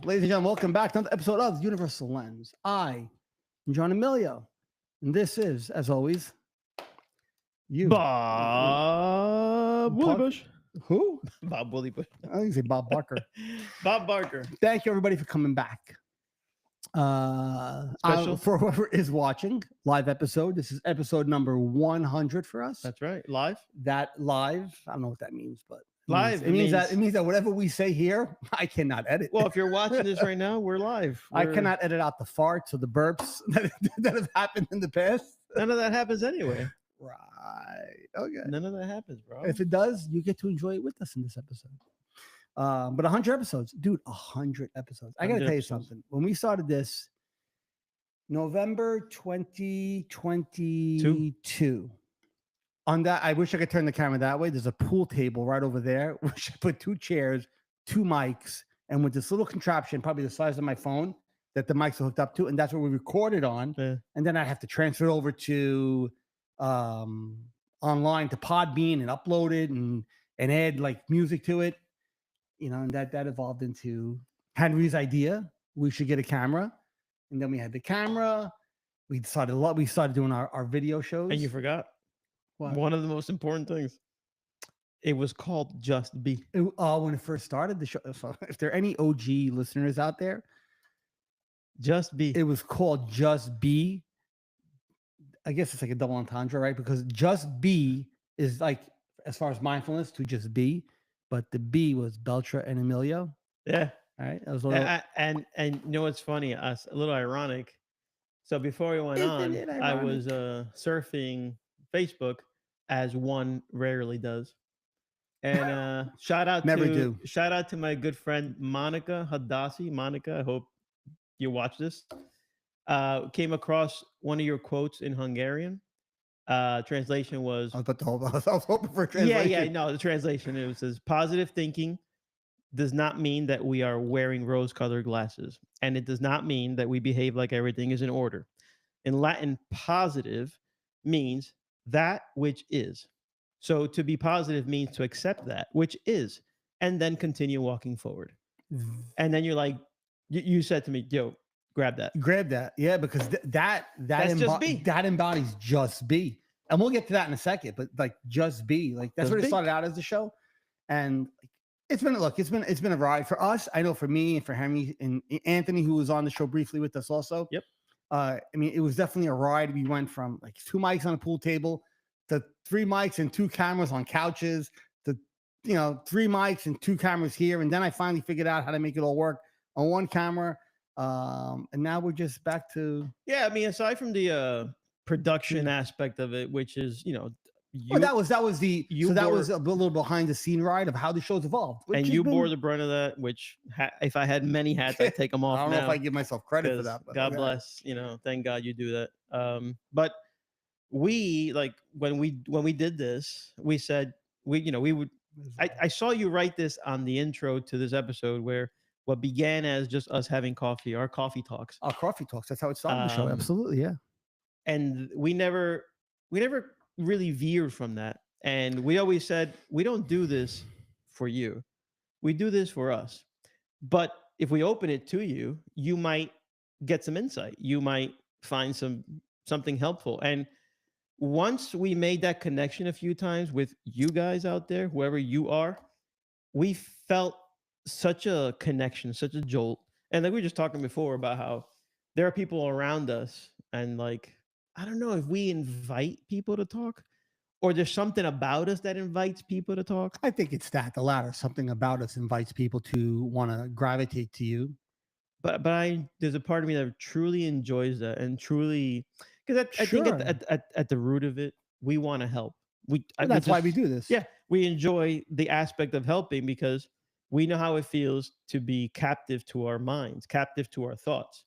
Ladies and gentlemen, welcome back to another episode of Universal Lens. I am John Emilio, and this is, as always, you. Bob Willie Park- Bush. Who? Bob Willie Bush. I think you say Bob Barker. Bob Barker. Thank you, everybody, for coming back. Special? For whoever is watching, live episode. This is episode number 100 for us. That's right. Live. That live, I don't know what that means, but Live, It means that whatever we say here, I cannot edit. Well, if you're watching this right now, we're live. I cannot edit out the farts or the burps that have happened in the past. None of that happens anyway. Right. Okay. None of that happens, bro. If it does, you get to enjoy it with us in this episode. But 100 episodes, dude, 100 episodes. I got to 100 tell you episodes. something. When we started this, November 2022, on that, I wish I could turn the camera that way. There's a pool table right over there. Which I put 2 chairs, 2 mics, and with this little contraption, probably the size of my phone, that the mics are hooked up to, and that's what we recorded on. Yeah. And then I have to transfer it over to online to Podbean and upload it and add like music to it, and that evolved into Henry's idea. We should get a camera, and then we had the camera. We started doing our video shows. And you forgot What? one of the most important things. It was called Just Be. When it first started the show. So if there are any OG listeners out there, Just Be. it was called Just Be. I guess it's like a double entendre, right? Because Just Be is like, as far as mindfulness, to just be, but the B was Beltra and Emilio. Yeah. All right, that was a little, And you know what's funny? A little ironic. So before we went Isn't on, it I was ironic? surfing Facebook, as one rarely does. And shout out to my good friend Monica Hadassi. Monica, I hope you watch this. Came across one of your quotes in Hungarian. Translation was I was hoping for a translation. yeah. No, the translation, it says positive thinking does not mean that we are wearing rose-colored glasses, and it does not mean that we behave like everything is in order. In Latin, positive means that which is. So to be positive means to accept that which is, and then continue walking forward. And then you're like, you said to me, yo, grab that. Grab that, yeah, because that Just be. that embodies just be, and we'll get to that in a second. But like just be, like that's Just what it be. started out as the show, and it's been a ride for us. I know for me and for Henry and Anthony, who was on the show briefly with us also. Yep. I mean, it was definitely a ride. We went from like 2 mics on a pool table to 3 mics and 2 cameras on couches to 3 mics and 2 cameras here, and then I finally figured out how to make it all work on 1 camera. And now we're just back to Yeah, I mean, aside from the production aspect of it, which is, that was a bore- little behind the scene ride of how the show's evolved. which and has you been- bore the brunt of that, which if I had many hats, I'd take them off I don't know now. if I give myself credit for 'Cause that. But God okay. bless, thank God you do that. But we, like, when we did this, we said we would. I saw you write this on the intro to this episode, where what began as just us having coffee, our coffee talks, Our coffee talks. That's how it started the show. Um, Absolutely, yeah. and we never really veered from that. And we always said, we don't do this for you, we do this for us. But if we open it to you, you might get some insight, you might find something helpful. And once we made that connection a few times with you guys out there, whoever you are, we felt such a connection, such a jolt. And like we were just talking before about how there are people around us, and like, I don't know if we invite people to talk, or there's something about us that invites people to talk. I think it's the latter. Something about us invites people to want to gravitate to you. But there's a part of me that truly enjoys that, and truly, because I think Sure. at the root of it, we want to help. That's why we do this. Yeah, we enjoy the aspect of helping because we know how it feels to be captive to our minds, captive to our thoughts,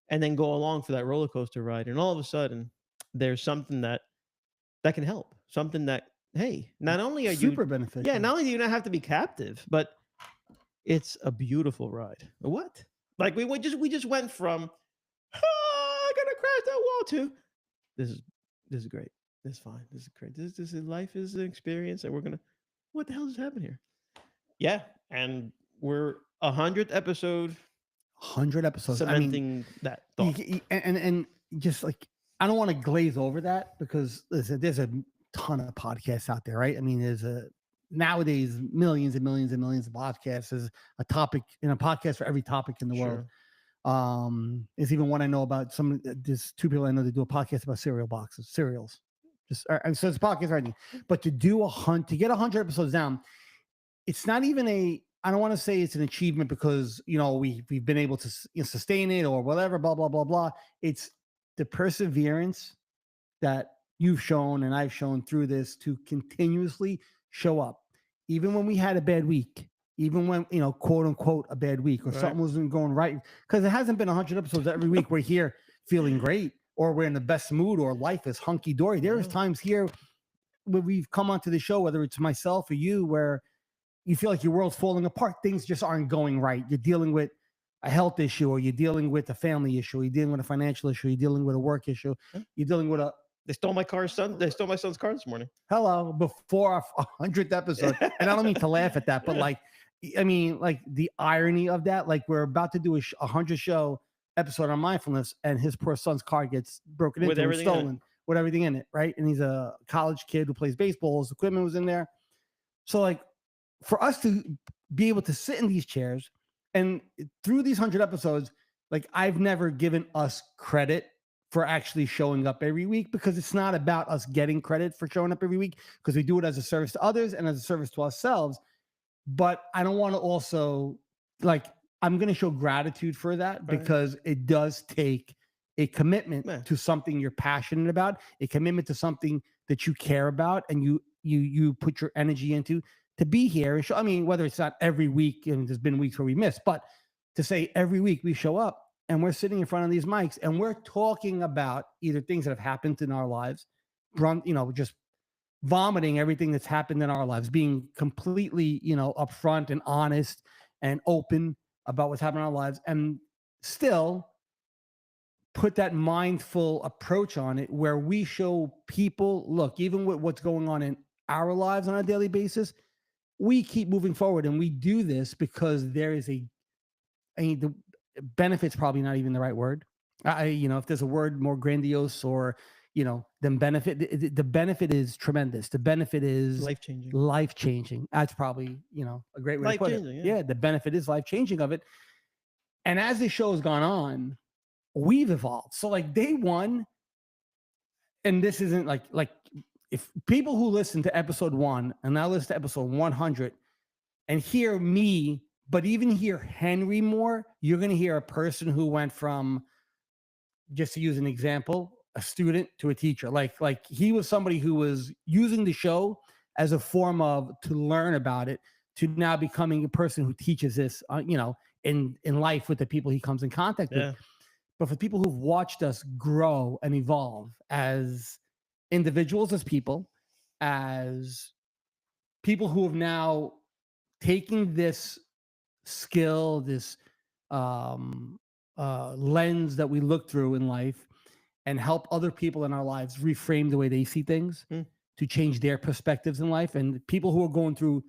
and then go along for that roller coaster ride. And all of a sudden, there's something that can help. Something that, hey, not only are super you, beneficial. yeah, not only do you not have to be captive, but it's a beautiful ride. What? Like we just went from, I gotta crash that wall, to this is great. This is fine. This is great. This is life is an experience, and we're gonna. What the hell just happened here? Yeah, and we're 100th episode 100 episodes. I mean, cementing that you thought. and just like, I don't want to glaze over that, because listen, there's a ton of podcasts out there, right? I mean, there's a nowadays millions and millions and millions of podcasts. There's a topic in a podcast for every topic in the world. Sure. There's even one I know about. There's two people I know that do a podcast about cereals. Just so it's podcast writing. But to get 100 episodes down, it's not even I don't want to say it's an achievement, because we've been able to sustain it or whatever, blah blah blah blah. It's the perseverance that you've shown and I've shown through this, to continuously show up, even when we had a bad week, even when quote unquote a bad week, or Right. something wasn't going right, because it hasn't been 100 episodes every week we're here feeling great, or we're in the best mood, or life is hunky dory. There's Yeah. times here where we've come onto the show, whether it's myself or you, where you feel like your world's falling apart. Things just aren't going right. You're dealing with a health issue, or you're dealing with a family issue, or you're dealing with a financial issue, you're dealing with a work issue, you're dealing with They stole my son's car this morning. before our 100th episode. And I don't mean to laugh at that, but like the irony of that, like we're about to do a 100 show episode on mindfulness, and his poor son's car gets broken With into and everything in it. stolen with everything in it, right? And he's a college kid who plays baseball. His equipment was in there. So like, for us to be able to sit in these chairs, and through these 100 episodes, like, I've never given us credit for actually showing up every week, because it's not about us getting credit for showing up every week, because we do it as a service to others and as a service to ourselves. But I don't want to also, like, I'm going to show gratitude for that, Right. because it does take a commitment Yeah. to something you're passionate about, a commitment to something that you care about, and you put your energy into, to be here and show. I mean, whether it's not every week, and there's been weeks where we miss, but to say every week we show up and we're sitting in front of these mics and we're talking about either things that have happened in our lives, just vomiting everything that's happened in our lives, being completely, upfront and honest and open about what's happened in our lives, and still put that mindful approach on it, where we show people, look, even with what's going on in our lives on a daily basis, we keep moving forward. And we do this because there is the benefit's probably not even the right word. If there's a word more grandiose or, than benefit, the benefit is tremendous. The benefit is Life-changing. life-changing. That's probably, a great way to put it. Life-changing, Yeah, yeah. the benefit is life-changing of it. And as the show has gone on, we've evolved. So like day one, and this isn't like if people who listen to episode 1 and now listen to episode 100 and hear me, but even hear Henry more, you're going to hear a person who went from, just to use an example, a student to a teacher. Like he was somebody who was using the show as a form of to learn about it, to now becoming a person who teaches this, in life with the people he comes in contact with. But for people who've watched us grow and evolve as individuals, as people who have now taken this skill, this lens that we look through in life, and help other people in our lives reframe the way they see things, to change their perspectives in life. And people who are going through,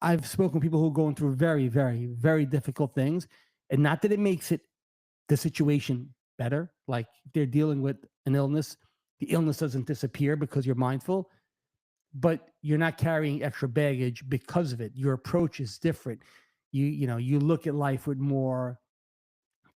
I've spoken to people who are going through very, very, very difficult things. And not that it makes the situation better. Like they're dealing with an illness. The illness doesn't disappear because you're mindful, but you're not carrying extra baggage because of it. Your approach is different. You look at life with more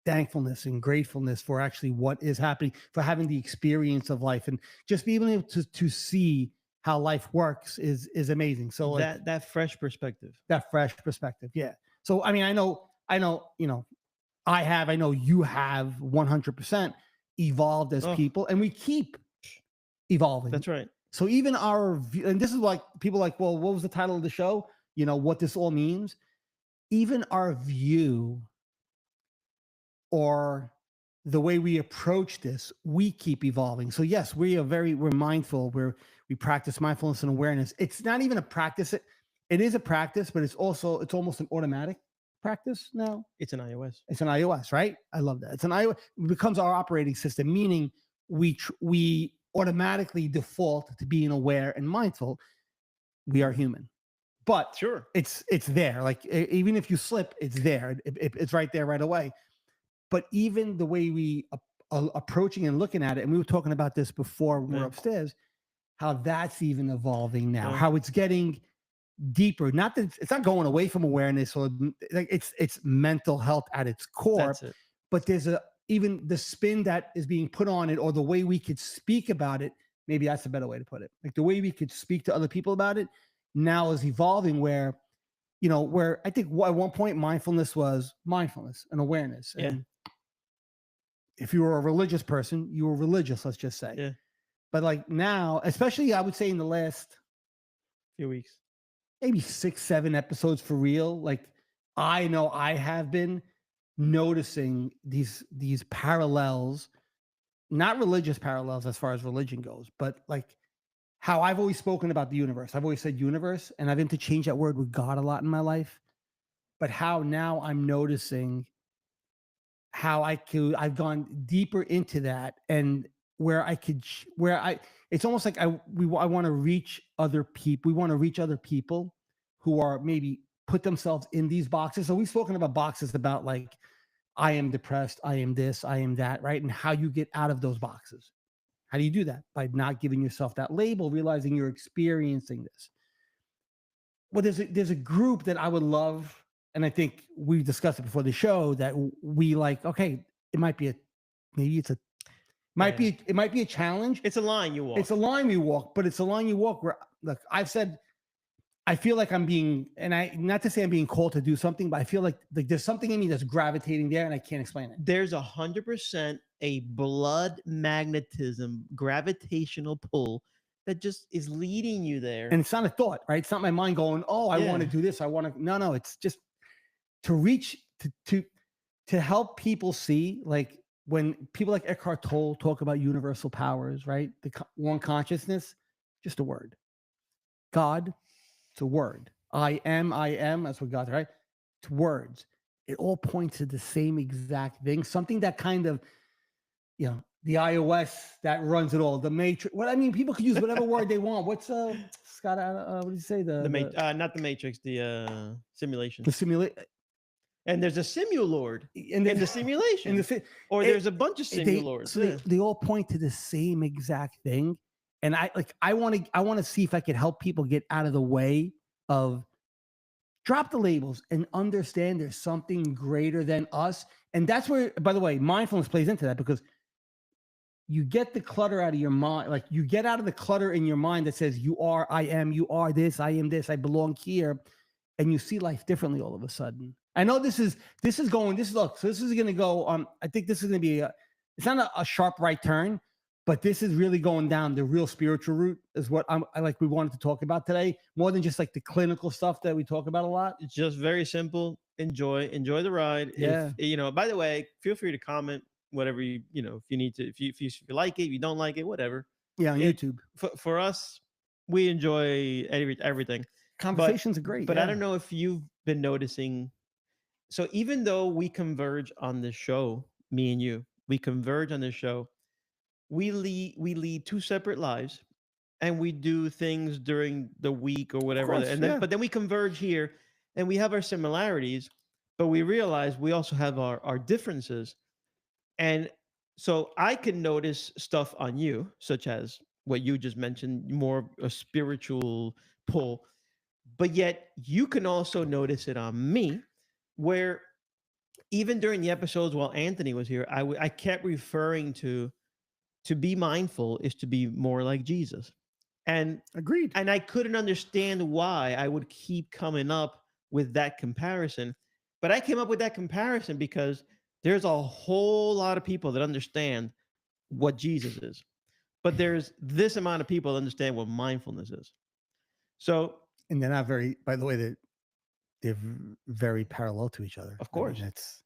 thankfulness and gratefulness for actually what is happening, for having the experience of life, and just being able to see how life works is amazing. So like, that fresh perspective. that fresh perspective. Yeah. So, I mean, I know, I know you have 100% evolved as people, and we keep evolving. That's right. So even our view, and this is like people like, well, what was the title of the show? What this all means. Even our view or the way we approach this, we keep evolving. So yes, we're mindful. We practice mindfulness and awareness. It's not even a practice. It is a practice, but it's almost an automatic practice now. It's an iOS. It's an iOS, right? I love that. It's an iOS. It becomes our operating system, meaning we automatically default to being aware and mindful. We are human. but Sure. it's there. Like even if you slip, it's there. It's right there right away. But even the way we approaching and looking at it, and we were talking about this before we were Yeah. upstairs, how that's even evolving now, Yeah. how it's getting deeper. Not that it's not going away from awareness, or like it's mental health at its core, That's it. but there's a even the spin that is being put on it, or the way we could speak about it. Maybe that's a better way to put it. Like the way we could speak to other people about it now is evolving, where where I think at one point mindfulness was mindfulness and awareness. Yeah. And if you were a religious person, you were religious, let's just say. Yeah. But like now, especially I would say in the last Few weeks. maybe 6, 7 episodes for real, like I know I have been noticing these parallels, not religious parallels as far as religion goes, but like how I've always spoken about the universe. I've always said universe, and I've interchanged that word with God a lot in my life. But how now I'm noticing how I've gone deeper into that, and where I could where I it's almost like I want to reach other people. We want to reach other people who are maybe put themselves in these boxes. So we've spoken about boxes, about like I am depressed, I am this, I am that, right? And how you get out of those boxes. How do you do that? By not giving yourself that label, realizing you're experiencing this. Well, there's a group that I would love, and I think we discussed it before the show, that we like. Okay, it might be it might be a challenge. It's a line you walk. It's a line you walk, but it's a line you walk where, look, I've said, I feel like I'm being, and I, not to say I'm being called to do something, but I feel like there's something in me that's gravitating there, and I can't explain it. There's 100% a blood magnetism, gravitational pull that just is leading you there. And it's not a thought, right? It's not my mind going, oh, I want to Yeah. do this. I want to, no, it's just to reach, to help people see, like when people like Eckhart Tolle talk about universal powers, right? The one consciousness, just a word. God, it's a word. I am, that's what God, right? It's words. It all points to the same exact thing. Something that kind of, the iOS that runs it all, the matrix. What I mean, people could use whatever word they want. What's Scott? What did you say? Not the Matrix, the simulation. The simulate. And there's a Simulord In in the simulation. There's a bunch of Simulords. So they all point to the same exact thing. And I want to see if I could help people get out of the way of drop the labels and understand there's something greater than us. And that's where, by the way, mindfulness plays into that, because you get the clutter out of your mind. Like you get out of the clutter in your mind that says you are, I am, you are this, I am this, I belong here. And you see life differently all of a sudden. I know this is going to go, I think this is going to be, it's not a sharp right turn, but this is really going down the real spiritual route, is what we wanted to talk about today, more than just like the clinical stuff that we talk about a lot. It's just very simple. Enjoy the ride. Yeah. By the way, feel free to comment whatever if you need to, if you like it, if you don't like it, whatever. Yeah, on YouTube. For us, we enjoy everything. Conversations are great. But I don't know if you've been noticing. So even though we converge on this show, me and you, we converge on this show, we lead two separate lives, and we do things during the week or whatever. Course, but then we converge here, and we have our similarities, but we realize we also have our differences. And so I can notice stuff on you, such as what you just mentioned, more a spiritual pull, but yet you can also notice it on me, where even during the episodes while Anthony was here, I kept referring to be mindful is to be more like Jesus. And agreed. And I couldn't understand why I would keep coming up with that comparison. But I came up with that comparison because there's a whole lot of people that understand what Jesus is. But there's this amount of people that understand what mindfulness is. So, and they're not very, by the way, they're very parallel to each other. Of course. I mean, that's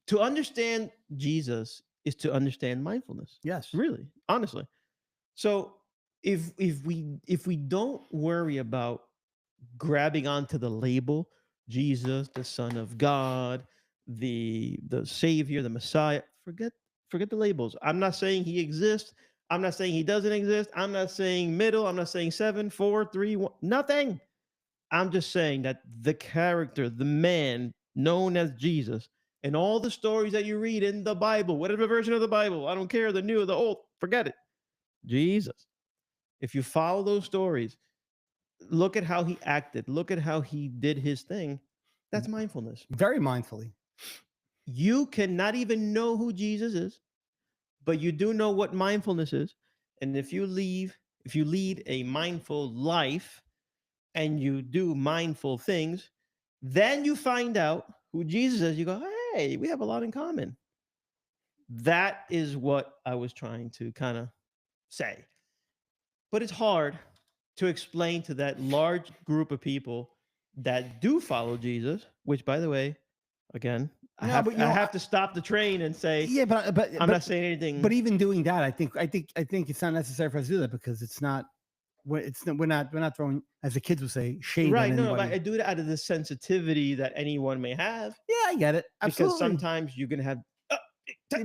to understand Jesus is to understand mindfulness. Yes. Really, honestly. So if we don't worry about grabbing onto the label Jesus, the Son of God, the Savior, the Messiah, forget the labels. I'm not saying he exists. I'm not saying he doesn't exist. I'm not saying middle. I'm not saying 7, 4, 3, 1. Nothing. I'm just saying that the character, the man known as Jesus, and all the stories that you read in the Bible, whatever version of the Bible, I don't care, the new or the old, forget it. Jesus. If you follow those stories, look at how he acted, look at how he did his thing. That's mindfulness. Very mindfully. You cannot even know who Jesus is, but you do know what mindfulness is. And if you lead a mindful life and you do mindful things, then you find out who Jesus is. You go, hey, we have a lot in common. That is what I was trying to kind of say. But it's hard to explain to that large group of people that do follow Jesus, which, by the way, again, I No, have, but, you I know, have to stop the train and say, Yeah, but I'm not saying anything. But even doing that, I think it's not necessary for us to do that because it's not. We're not throwing, as the kids would say, shade Right. at No, but anybody. I do it out of the sensitivity that anyone may have. Yeah, I get it. Because Absolutely. sometimes you're going to have.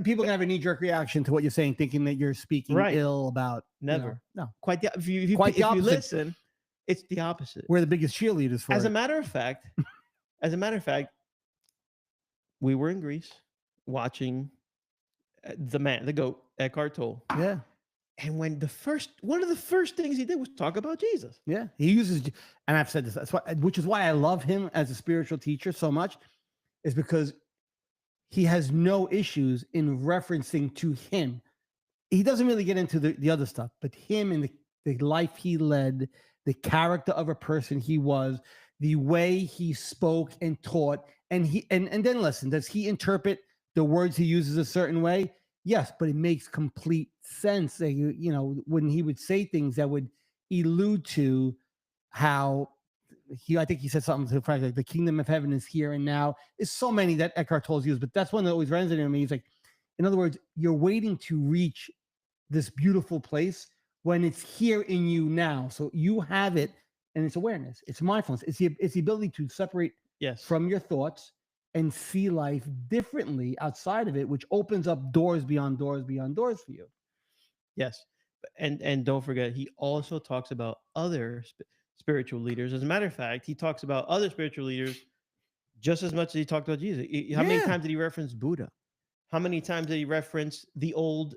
People can have a knee-jerk reaction to what you're saying, thinking that you're speaking Right. ill about. Never. No, Quite the if you Quite the if you opposite. listen, it's the opposite. we're the biggest cheerleaders for As it. a matter of fact, we were in Greece watching the GOAT, Eckhart Tolle. Yeah, And when one of the first things he did was talk about Jesus. yeah. He uses, and I've said this. That's why, which is why I love him as a spiritual teacher so much, is because he has no issues in referencing to him. He doesn't really get into the other stuff, but him and the life he led, the character of a person he was, the way he spoke and taught, and then listen, does he interpret the words he uses a certain way? Yes, but it makes complete sense that when he would say things that would allude to how I think he said something to the fact like the kingdom of heaven is here and now. There's so many that Eckhart Tolle's used, but that's one that always resonated with me. He's like, in other words, you're waiting to reach this beautiful place when it's here in you now. So you have it, and it's awareness, it's mindfulness, it's the ability to separate Yes. from your thoughts and see life differently outside of it, which opens up doors beyond doors beyond doors for you. Yes. And don't forget, he also talks about other spiritual leaders. As a matter of fact, he talks about other spiritual leaders just as much as he talked about Jesus. How many Yeah. times did he reference Buddha? How many times did he reference the old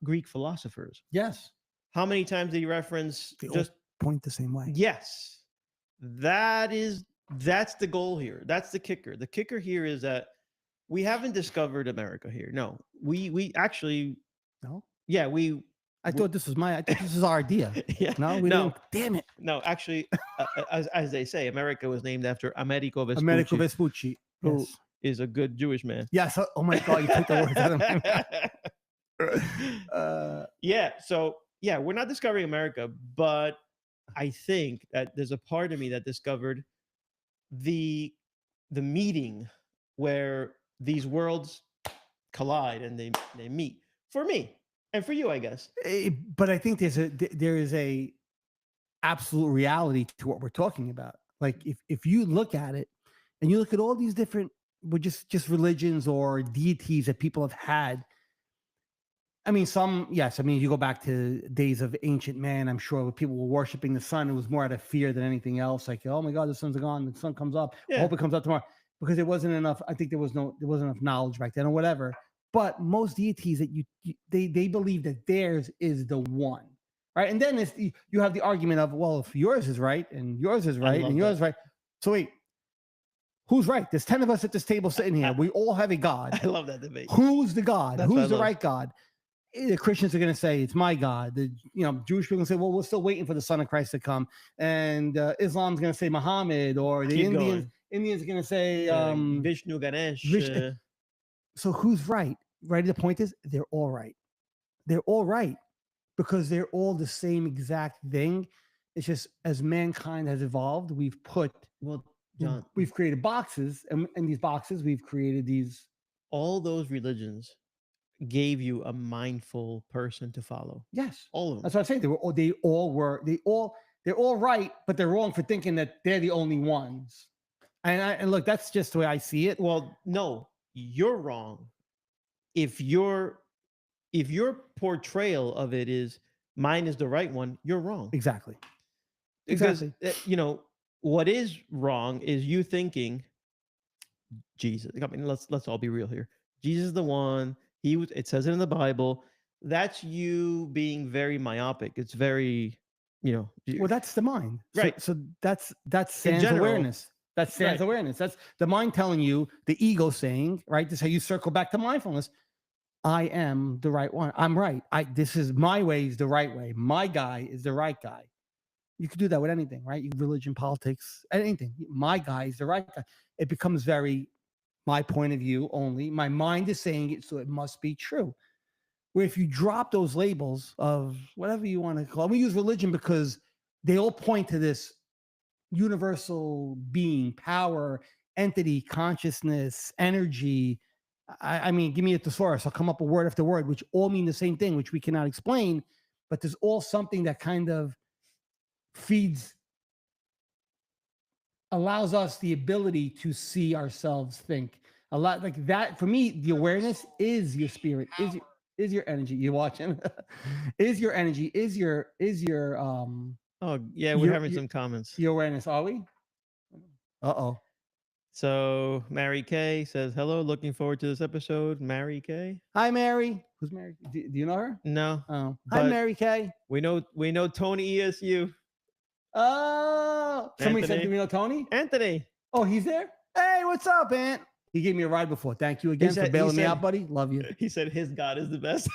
Greek philosophers? Yes. How many times did he reference They all just point the same way. yes? That's the goal here. That's the kicker. The kicker here is that we haven't discovered America here. No, we actually No, yeah I thought this was our idea. yeah No, we no didn't. Damn it, no actually as they say, America was named after Americo Vespucci, Americo Vespucci. who Yes. is a good Jewish man. Yes. Oh my God, you took the words out of my Yeah, so yeah, we're not discovering America, but I think that there's a part of me that discovered the meeting where these worlds collide and they meet for me and for you, I guess. But I think there is a absolute reality to what we're talking about. Like if you look at it and you look at all these different, just religions or deities that people have had. I mean, yes. I mean, you go back to days of ancient man, I'm sure people were worshiping the sun. It was more out of fear than anything else. Like, oh my God, the sun's gone. The sun comes up. I Yeah. hope it comes up tomorrow, because there wasn't enough. I think there wasn't enough knowledge back then or whatever. But most deities that they believe that theirs is the one, right? And then you have the argument of, well, if yours is right and yours is right and yours is right. So wait, who's right? There's 10 of us at this table sitting here. We all have a God. I love that debate. Who's the God? That's what I Who's the love. right God? The Christians are going to say it's my God. The Jewish people are going to say, well, we're still waiting for the Son of Christ to come, and Islam's going to say Muhammad, or the Keep Indians are going to say Vishnu, Ganesh. So who's right? Right. The point is, they're all right. They're all right because they're all the same exact thing. It's just as mankind has evolved, we've John, we've created boxes, and in these boxes, we've created these. all those religions gave you a mindful person to follow. Yes, all of them. That's what I'm saying. They're all right, but they're wrong for thinking that they're the only ones. And look, that's just the way I see it. Well, no, you're wrong. If your portrayal of it is mine is the right one, you're wrong. Exactly. Because what is wrong is you thinking Jesus. I mean, let's all be real here. Jesus is the one. He was. It says it in the Bible. That's you being very myopic. It's very, Well, that's the mind. right. So that's In sans general, awareness. That's sans right. awareness. That's the mind telling you, the ego saying, right? This is how you circle back to mindfulness. I am the right one. I'm right. This is my way is the right way. My guy is the right guy. You could do that with anything, right? Religion, politics, anything. My guy is the right guy. It becomes very my point of view only. My mind is saying it, so it must be true. Where if you drop those labels of whatever you want to call, we use religion because they all point to this universal being, power, entity, consciousness, energy. I mean, give me a thesaurus. I'll come up with word after word, which all mean the same thing, which we cannot explain. But there's all something that kind of feeds, allows us the ability to see ourselves think. A lot like that. For me, the awareness is your spirit, is your energy. You watching? Is your energy? Is your Oh yeah, we're having some comments. your awareness? Are we? Uh-oh. So Mary Kay says hello. Looking forward to this episode. Mary Kay. Hi, Mary. Who's Mary? Do you know her? No. Oh, hi, but Mary Kay. We know Tony ESU. Oh, somebody said, Anthony. do we know Tony? Anthony. Oh, he's there. Hey, what's up, Ant? He gave me a ride before. Thank you again for bailing me out, buddy. Love you. He said his God is the best.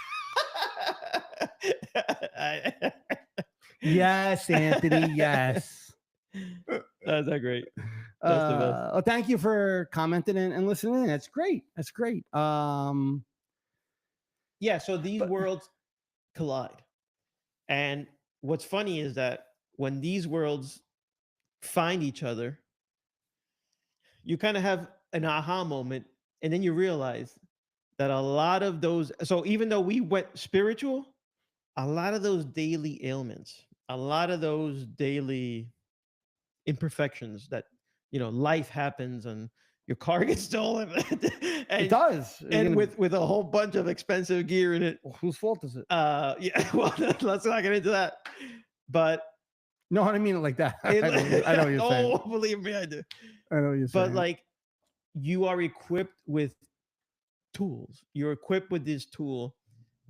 Yes, Anthony. Yes. That's not great. That's the best. Oh, thank you for commenting and listening. That's great. That's great. Yeah. So these worlds collide, and what's funny is that when these worlds find each other, you kind of have an aha moment, and then you realize that a lot of those. So even though we went spiritual, a lot of those daily ailments, a lot of those daily imperfections that life happens and your car gets stolen and, it does. and with a whole bunch of expensive gear in it. Whose fault is it? Yeah, well, let's not get into that, but no, I didn't mean it like that. I know what you're saying. Oh, believe me, I do. I know what you're saying. But like, you are equipped with tools. You're equipped with this tool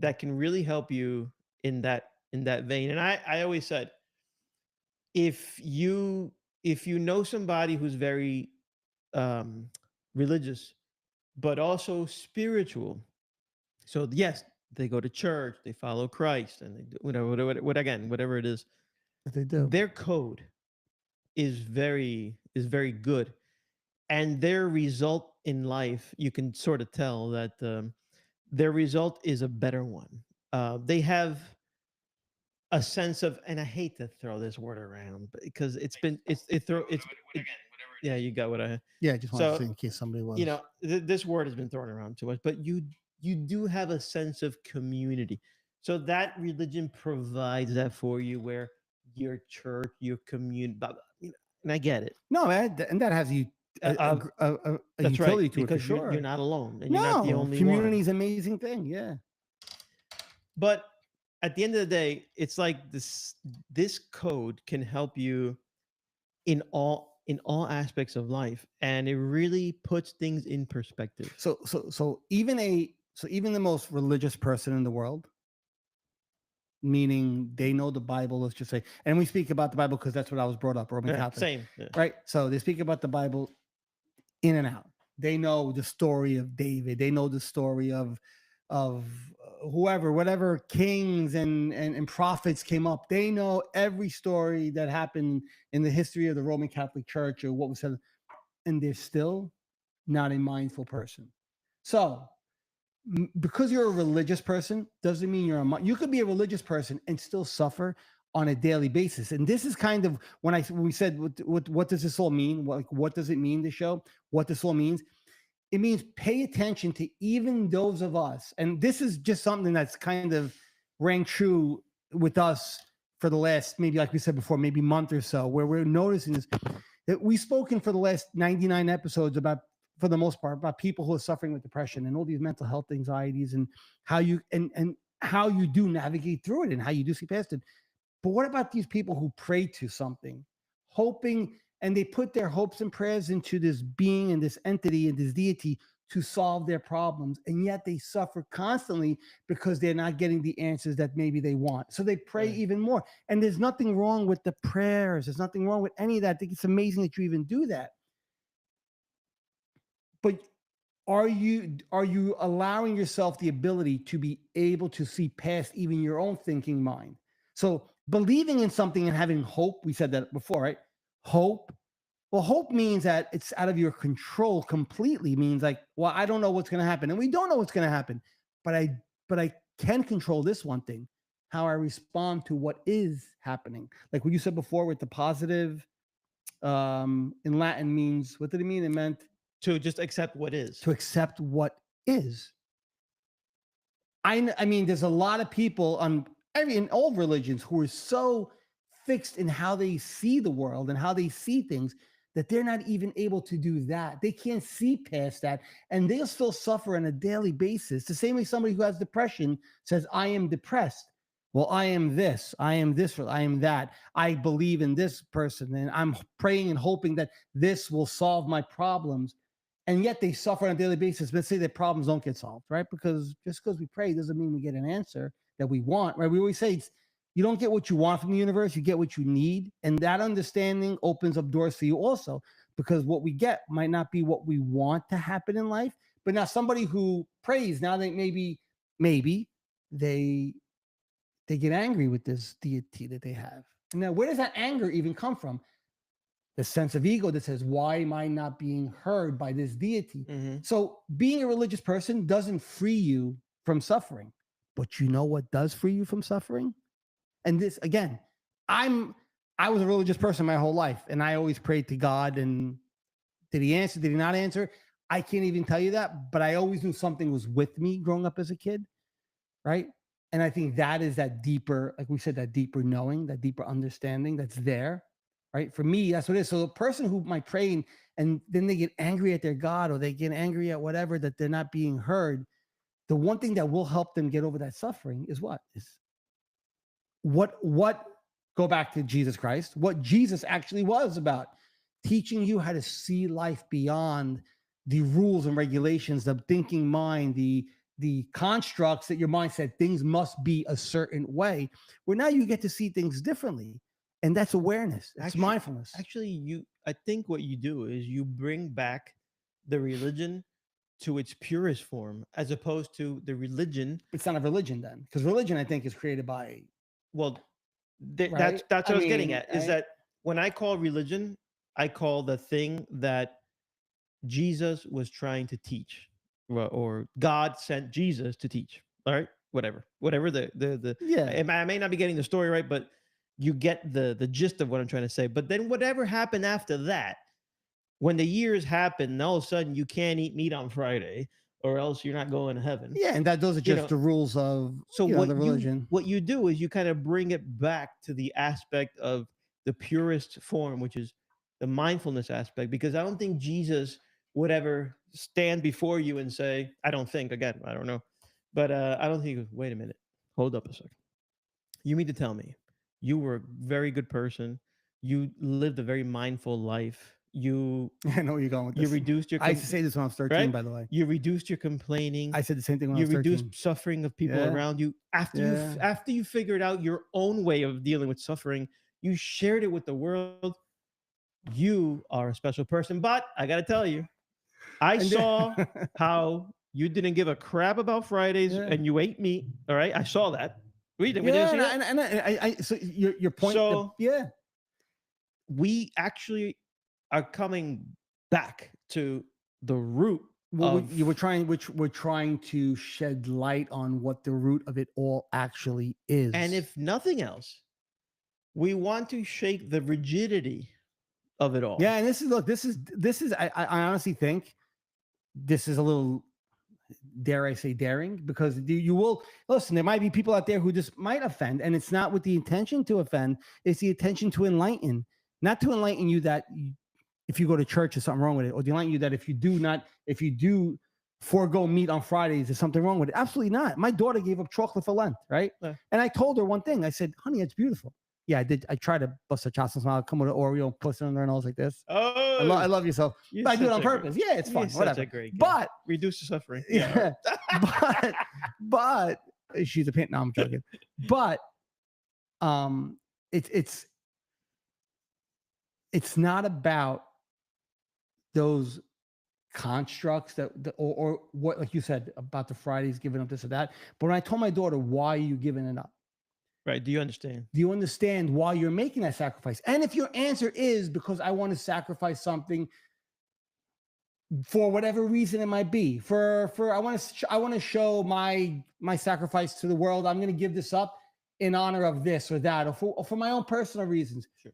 that can really help you in that vein. And I always said, if you know somebody who's very religious, but also spiritual, so yes, they go to church, they follow Christ, and they do whatever it is that they do, their code is very good, and their result in life, you can sort of tell that their result is a better one. They have a sense of, and I hate to throw this word around, but because yeah, you got what I. Yeah, I just wanted to say in case somebody was. This word has been thrown around too much, but you do have a sense of community. So that religion provides that for you, where your church, your community, and I get it. No, man, and that has you a that's utility right, to it, because for sure. You're not alone, and you're not the only community is one. an amazing thing. Yeah, but at the end of the day, it's like this code can help you in all aspects of life, and it really puts things in perspective. So even the most religious person in the world, meaning they know the Bible, let's just say, and we speak about the Bible because that's what I was brought up, Roman Catholic. Same, yeah. Right? So they speak about the Bible in and out. They know the story of David. They know the story of whoever, whatever kings and prophets came up. They know every story that happened in the history of the Roman Catholic Church or what was said, and they're still not a mindful person. So because you're a religious person doesn't mean you could be a religious person and still suffer on a daily basis. And this is kind of when we said what does this all mean? What does it mean to show what this all means? It means pay attention to even those of us. And this is just something that's kind of rang true with us for the last, maybe like we said before, maybe month or so, where we're noticing this, that we've spoken for the last 99 episodes about, for the most part, about people who are suffering with depression and all these mental health anxieties and how you, and how you do navigate through it and how you do see past it. But what about these people who pray to something, hoping and they put their hopes and prayers into this being and this entity and this deity to solve their problems, and yet they suffer constantly because they're not getting the answers that maybe they want. So they pray Right. even more. And there's nothing wrong with the prayers. There's nothing wrong with any of that. I think it's amazing that you even do that. But are you allowing yourself the ability to be able to see past even your own thinking mind? So believing in something and having hope, we said that before, right? Hope. Well, hope means that it's out of your control completely. Means like, well, I don't know what's going to happen, and we don't know what's going to happen, but I can control this one thing: how I respond to what is happening. Like what you said before with the positive, in Latin means, what did it mean? It meant To just accept what is. to accept what is. I mean, there's a lot of people in all religions who are so fixed in how they see the world and how they see things that they're not even able to do that. They can't see past that, and they'll still suffer on a daily basis. The same way somebody who has depression says, I am depressed. Well, I am this, I am this, I am that. I believe in this person, and I'm praying and hoping that this will solve my problems. And yet they suffer on a daily basis. Let's say their problems don't get solved, right? Because just because we pray doesn't mean we get an answer that we want, right? We always say you don't get what you want from the universe, you get what you need. And that understanding opens up doors for you also, because what we get might not be what we want to happen in life. But now somebody who prays, now they maybe they get angry with this deity that they have. And now where does that anger even come from? The sense of ego that says, why am I not being heard by this deity? Mhm. So being a religious person doesn't free you from suffering. But you know what does free you from suffering? And this, again, I was a religious person my whole life, and I always prayed to God. And did he answer? Did he not answer? I can't even tell you that, but I always knew something was with me growing up as a kid, right? And I think that is that deeper, like we said, that deeper knowing, that deeper understanding that's there, right? For me, that's what it is. So the person who might pray and then they get angry at their God, or they get angry at whatever, that they're not being heard, the one thing that will help them get over that suffering is what? Is what go back to Jesus Christ, what Jesus actually was about, teaching you how to see life beyond the rules and regulations, the thinking mind, the constructs that your mind said things must be a certain way, where now you get to see things differently. And that's awareness. That's Actually- mindfulness. Actually, I think what you do is you bring back the religion to its purest form, as opposed to the religion. It's not a religion then, because religion, I think, is created by, Well, Right? that's what I was getting mean, at. Is right? that when I call religion, I call the thing that Jesus was trying to teach, or God sent Jesus to teach. All right, whatever the Yeah. I may not be getting the story right, but you get the gist of what I'm trying to say. But then whatever happened after that, when the years happen, all of a sudden you can't eat meat on Friday, or else you're not going to heaven. Yeah, and those are You just know, the rules of So the religion. what you do is you kind of bring it back to the aspect of the purest form, which is the mindfulness aspect. Because I don't think Jesus would ever stand before you and say, I don't think, again, I don't know, but I don't think he goes, wait a minute, hold up a second. You mean to tell me you were a very good person, you lived a very mindful life, you I know where you're going with this. reduced your I used to say this when I was 13, right? by the way. You reduced your complaining. I said the same thing when I You was 13. reduced suffering of people Yeah. around you. After Yeah. after you figured out your own way of dealing with suffering, you shared it with the world. You are a special person. But I got to tell you, I And then- saw how you didn't give a crap about Fridays Yeah. and you ate meat. All right, I saw that. We didn't Yeah, see and, that. I so your point. So- yeah, We actually are coming back to the root. well, of- we're trying to shed light on what the root of it all actually is. And if nothing else, we want to shake the rigidity of it all. yeah, and this is I honestly think this is a little, dare I say, daring, because you will listen. There might be people out there who just might offend, and it's not with the intention to offend. It's the intention to enlighten, not to enlighten you that if you go to church, there's something wrong with it, or to enlighten you that if you do forego meat on Fridays, there's something wrong with it. Absolutely not. My daughter gave up chocolate for Lent, right? Yeah. And I told her one thing. I said, honey, it's beautiful. Yeah, I did. I tried to bust a chocolate smile, come with an Oreo, push it on their nose like this. I Oh, love you so. you're But I do it such on a great- purpose. Yeah, it's you're fun. such Whatever. a great guy. But Reduce the suffering. yeah, but she's a pin. No, I'm joking. But it's not about those constructs or what, like you said about the Fridays giving up this or that. But when I told my daughter, why are you giving it up? Right. Do you understand? Do you understand why you're making that sacrifice? And if your answer is because I want to sacrifice something for whatever reason it might be, for I want to show my sacrifice to the world. I'm going to give this up in honor of this or that, or for my own personal reasons. Sure.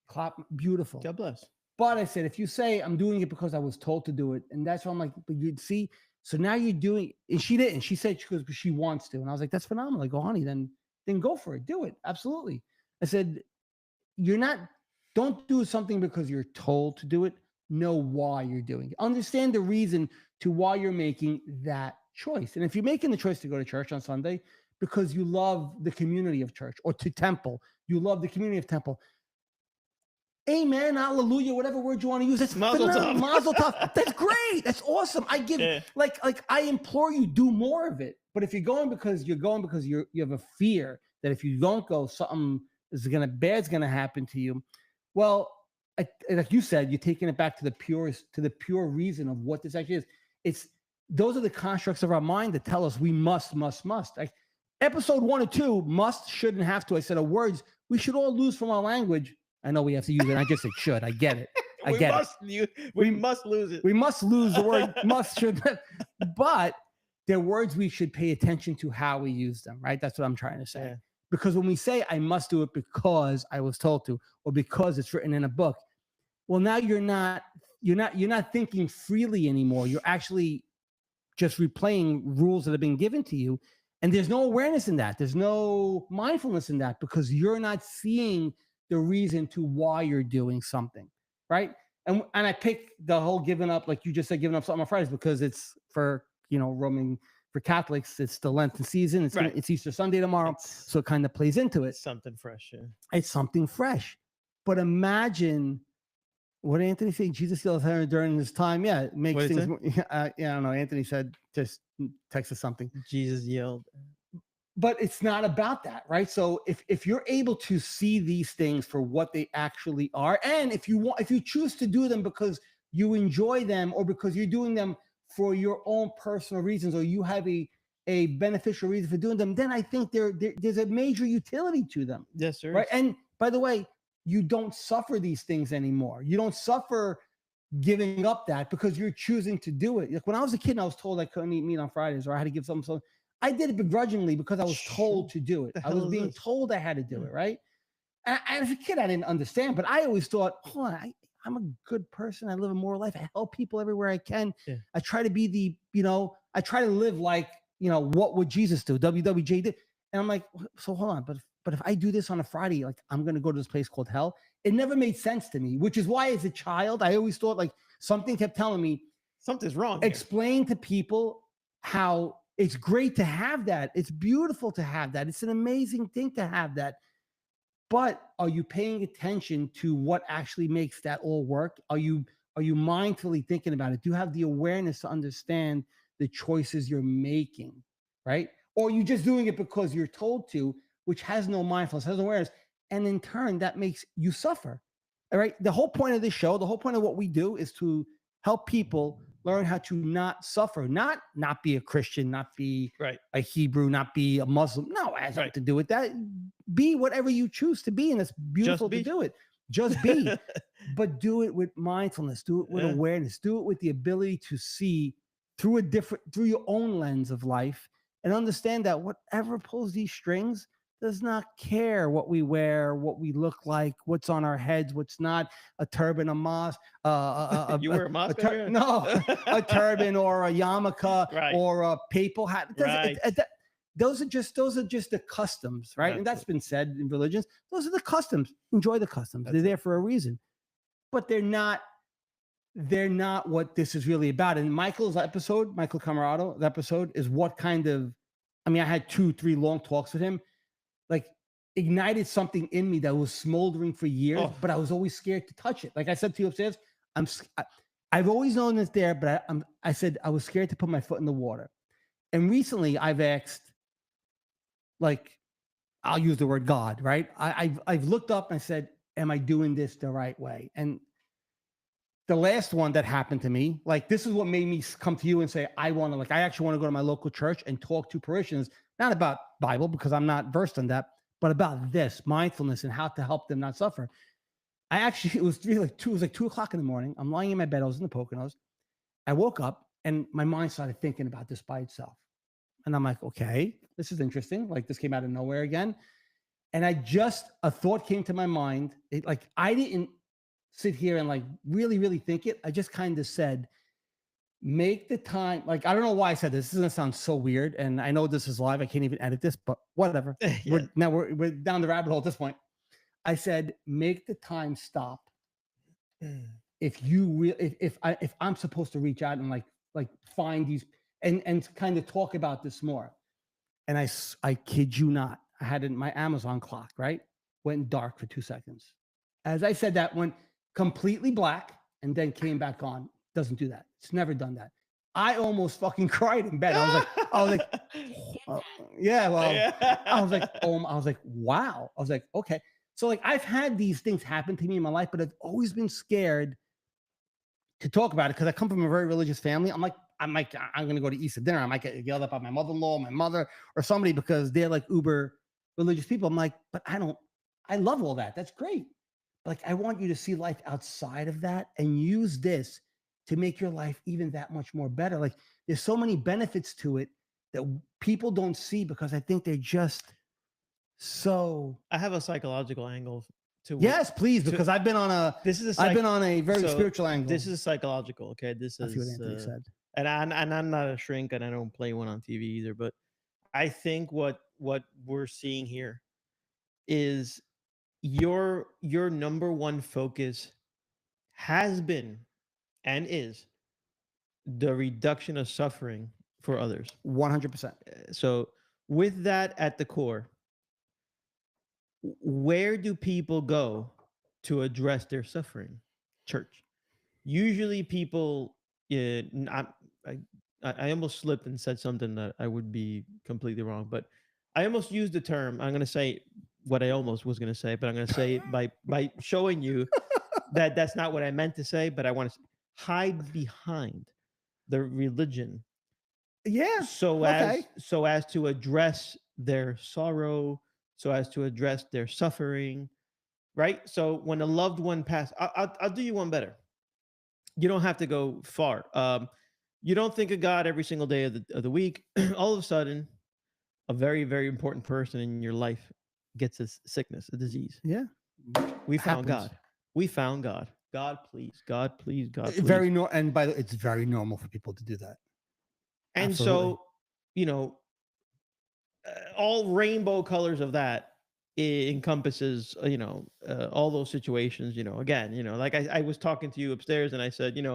Clap, beautiful. God bless. But I said, if you say I'm doing it because I was told to do it, and that's why I'm like, but you'd see. So now you're doing, and she didn't. She said because she wants to, and I was like, that's phenomenal. I go, honey, then go for it, do it, absolutely. I said, don't do something because you're told to do it. Know why you're doing it. Understand the reason to why you're making that choice. And if you're making the choice to go to church on Sunday because you love the community of church, or to temple, you love the community of temple. Amen, hallelujah, whatever word you want to use. That's Mazel tov. Mazel tov. That's great. That's awesome. I give like I implore you, do more of it. But if you're going because you have a fear that if you don't go, something bad's gonna happen to you. Well, like you said, you're taking it back to the pure reason of what this actually is. Those are the constructs of our mind that tell us we must. Like episode 1 or 2, must, should, and have to. I said are words we should all lose from our language. I know we have to use it. I just said should. I get it. We must lose it. We must lose the word must, should, but they're words we should pay attention to how we use them, right? That's what I'm trying to say. Yeah. Because when we say I must do it because I was told to, or because it's written in a book, well, now you're not thinking freely anymore. You're actually just replaying rules that have been given to you. And there's no awareness in that. There's no mindfulness in that because you're not seeing the reason to why you're doing something, right? And I pick the whole giving up, like you just said, giving up something on Fridays because it's for, for Catholics, it's the Lenten season. It's right. It's Easter Sunday tomorrow. So it kind of plays into it. Something fresh. Yeah. It's something fresh. But imagine what Anthony said, Jesus yelled at her during this time. Yeah, it makes things more, I don't know. Anthony said, just text us something. Jesus yelled. But it's not about that, right? So if you're able to see these things for what they actually are, and if you choose to do them because you enjoy them or because you're doing them for your own personal reasons, or you have a beneficial reason for doing them, then I think there's a major utility to them. Yes, sir. Right. And by the way, you don't suffer these things anymore. You don't suffer giving up that because you're choosing to do it. Like when I was a kid and I was told I couldn't eat meat on Fridays or I had to give something, I did it begrudgingly because I was told to do it. I was being told I had to do it, right? And as a kid, I didn't understand, but I always thought, I'm a good person. I live a moral life. I help people everywhere I can. Yeah. I try to be I try to live like, what would Jesus do? WWJ did. And I'm like, so hold on, but if I do this on a Friday, like I'm going to go to this place called hell. It never made sense to me, which is why as a child, I always thought like something kept telling me something's wrong. Explain to people how it's great to have that. It's beautiful to have that. It's an amazing thing to have that. But are you paying attention to what actually makes that all work? Are you mindfully thinking about it? Do you have the awareness to understand the choices you're making, right? Or are you just doing it because you're told to, which has no mindfulness, has no awareness, and in turn that makes you suffer. All right. The whole point of this show, the whole point of what we do is to help people learn how to not suffer, not be a Christian, not be a Hebrew, not be a Muslim. No, it has nothing to do with that. Be whatever you choose to be, and it's beautiful to do it. Just be, but do it with mindfulness. Do it with awareness. Do it with the ability to see through your own lens of life, and understand that whatever pulls these strings does not care what we wear, what we look like, what's on our heads, what's not, a turban, a mask. You wear a mask? No, a turban or a yarmulke or a papal hat. Those are just the customs, right? And that's been said in religions. Those are the customs. Enjoy the customs. They're there for a reason, but they're not what this is really about. And Michael Camarado's episode is what kind of, I had 2-3 long talks with him. like ignited something in me that was smoldering for years, Oh. but I was always scared to touch it. Like I said to you upstairs, I've always known it's there, but I said I was scared to put my foot in the water. And recently I've asked, like, I'll use the word God, right? I've looked up and I said, am I doing this the right way? And the last one that happened to me, like this is what made me come to you and say, I actually want to go to my local church and talk to parishioners, not about Bible because I'm not versed in that, but about this mindfulness and how to help them not suffer. It was like 2 o'clock in the morning. I'm lying in my bed. I was in the Poconos. I woke up and my mind started thinking about this by itself. And I'm like, okay, this is interesting. Like this came out of nowhere again. And a thought came to my mind. I didn't sit here and like really, really think it. I just kind of said, make the time. Like, I don't know why I said this. This is going to sound so weird. And I know this is live. I can't even edit this, but whatever. Yeah. We're down the rabbit hole at this point. I said, make the time stop. If I'm supposed to reach out and like find these and kind of talk about this more. And I kid you not, I had it in my Amazon clock, right? Went dark for 2 seconds. As I said that, went completely black and then came back on. Doesn't do that. It's never done that. I almost fucking cried in bed. I was like, yeah, well, Yeah. I was like, wow. I was like, okay. So like I've had these things happen to me in my life, but I've always been scared to talk about it because I come from a very religious family. I'm going to go to Easter dinner. I might get yelled at by my mother-in-law, my mother, or somebody because they're like uber religious people. I'm like, but I love all that. That's great. Like, I want you to see life outside of that and use this to make your life even that much more better. Like, there's so many benefits to it that people don't see because I think they're just so. I have a psychological angle to Yes, please, because I've been on a very spiritual angle. This is psychological. Okay, I see what Anthony said. And I'm not a shrink, and I don't play one on TV either. But I think what we're seeing here is your number one focus has been and is the reduction of suffering for others. 100%. So with that at the core, where do people go to address their suffering? Church. Usually people, I almost slipped and said something that I would be completely wrong, but I almost used the term, I'm going to say what I almost was going to say, but I'm going to say it by showing you that that's not what I meant to say, but I want to hide behind the religion. Yeah. So as to address their sorrow, so as to address their suffering, right? So when a loved one passed, I'll do you one better. You don't have to go far. You don't think of God every single day of the week. All of a sudden, a very, very important person in your life gets a sickness, a disease. Yeah. We found God. We found God. God, please. God, please. God, please. And by the way, it's very normal for people to do that. And Absolutely. so, all rainbow colors of that encompasses, all those situations, again, like I was talking to you upstairs and I said, there's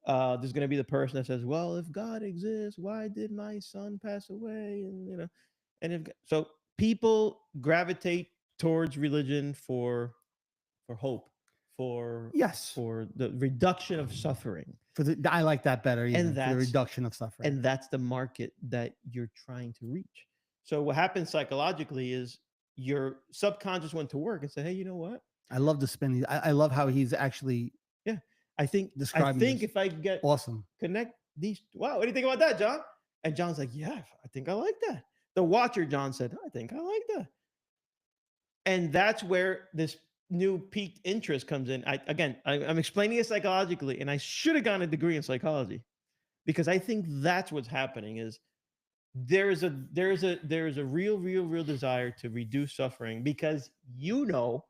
going to be the person that says, well, if God exists, why did my son pass away? And, so people gravitate towards religion for hope, for the reduction of suffering. I like that better. And that's the reduction of suffering. And that's the market that you're trying to reach. So what happens psychologically is your subconscious went to work and said, hey, you know what? I love the spin. I love how he's actually. Yeah. I think if I get awesome, connect these. Wow. What do you think about that, John? And John's like, yeah, I think I like that. The watcher, John said, I think I like that. And that's where this new peaked interest comes in. I'm explaining it psychologically, and I should have gotten a degree in psychology because I think that's what's happening is there is a real desire to reduce suffering because you know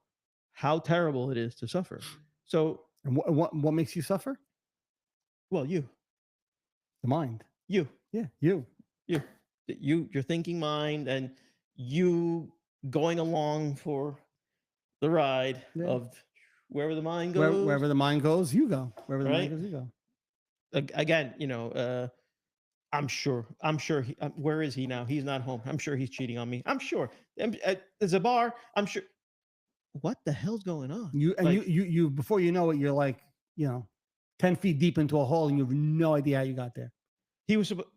how terrible it is to suffer. So and what makes you suffer? Well, you, the mind, you, yeah, your thinking mind, and you going along for the ride of wherever the mind goes. Wherever the mind goes, you go. Wherever the mind goes, you go. Again, I'm sure where is he now? He's not home. I'm sure he's cheating on me. I'm sure. There's a bar. I'm sure. What the hell's going on? You and Like, you before you know it, you're like, 10 feet deep into a hole, and you have no idea how you got there. he was supposed.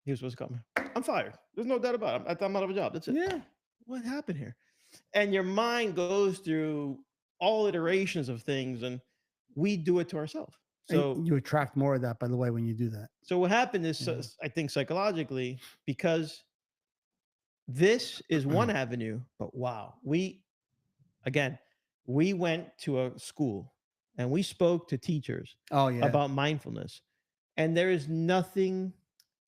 He was supposed to call me. I'm fired. There's no doubt about it. I'm out of a job. That's it. Yeah. What happened here? And your mind goes through all iterations of things, and we do it to ourselves. So And you attract more of that, by the way, when you do that. So what happened is, Yeah. I think psychologically, because this is one avenue, but wow, we went to a school and we spoke to teachers Oh yeah. about mindfulness, and there is nothing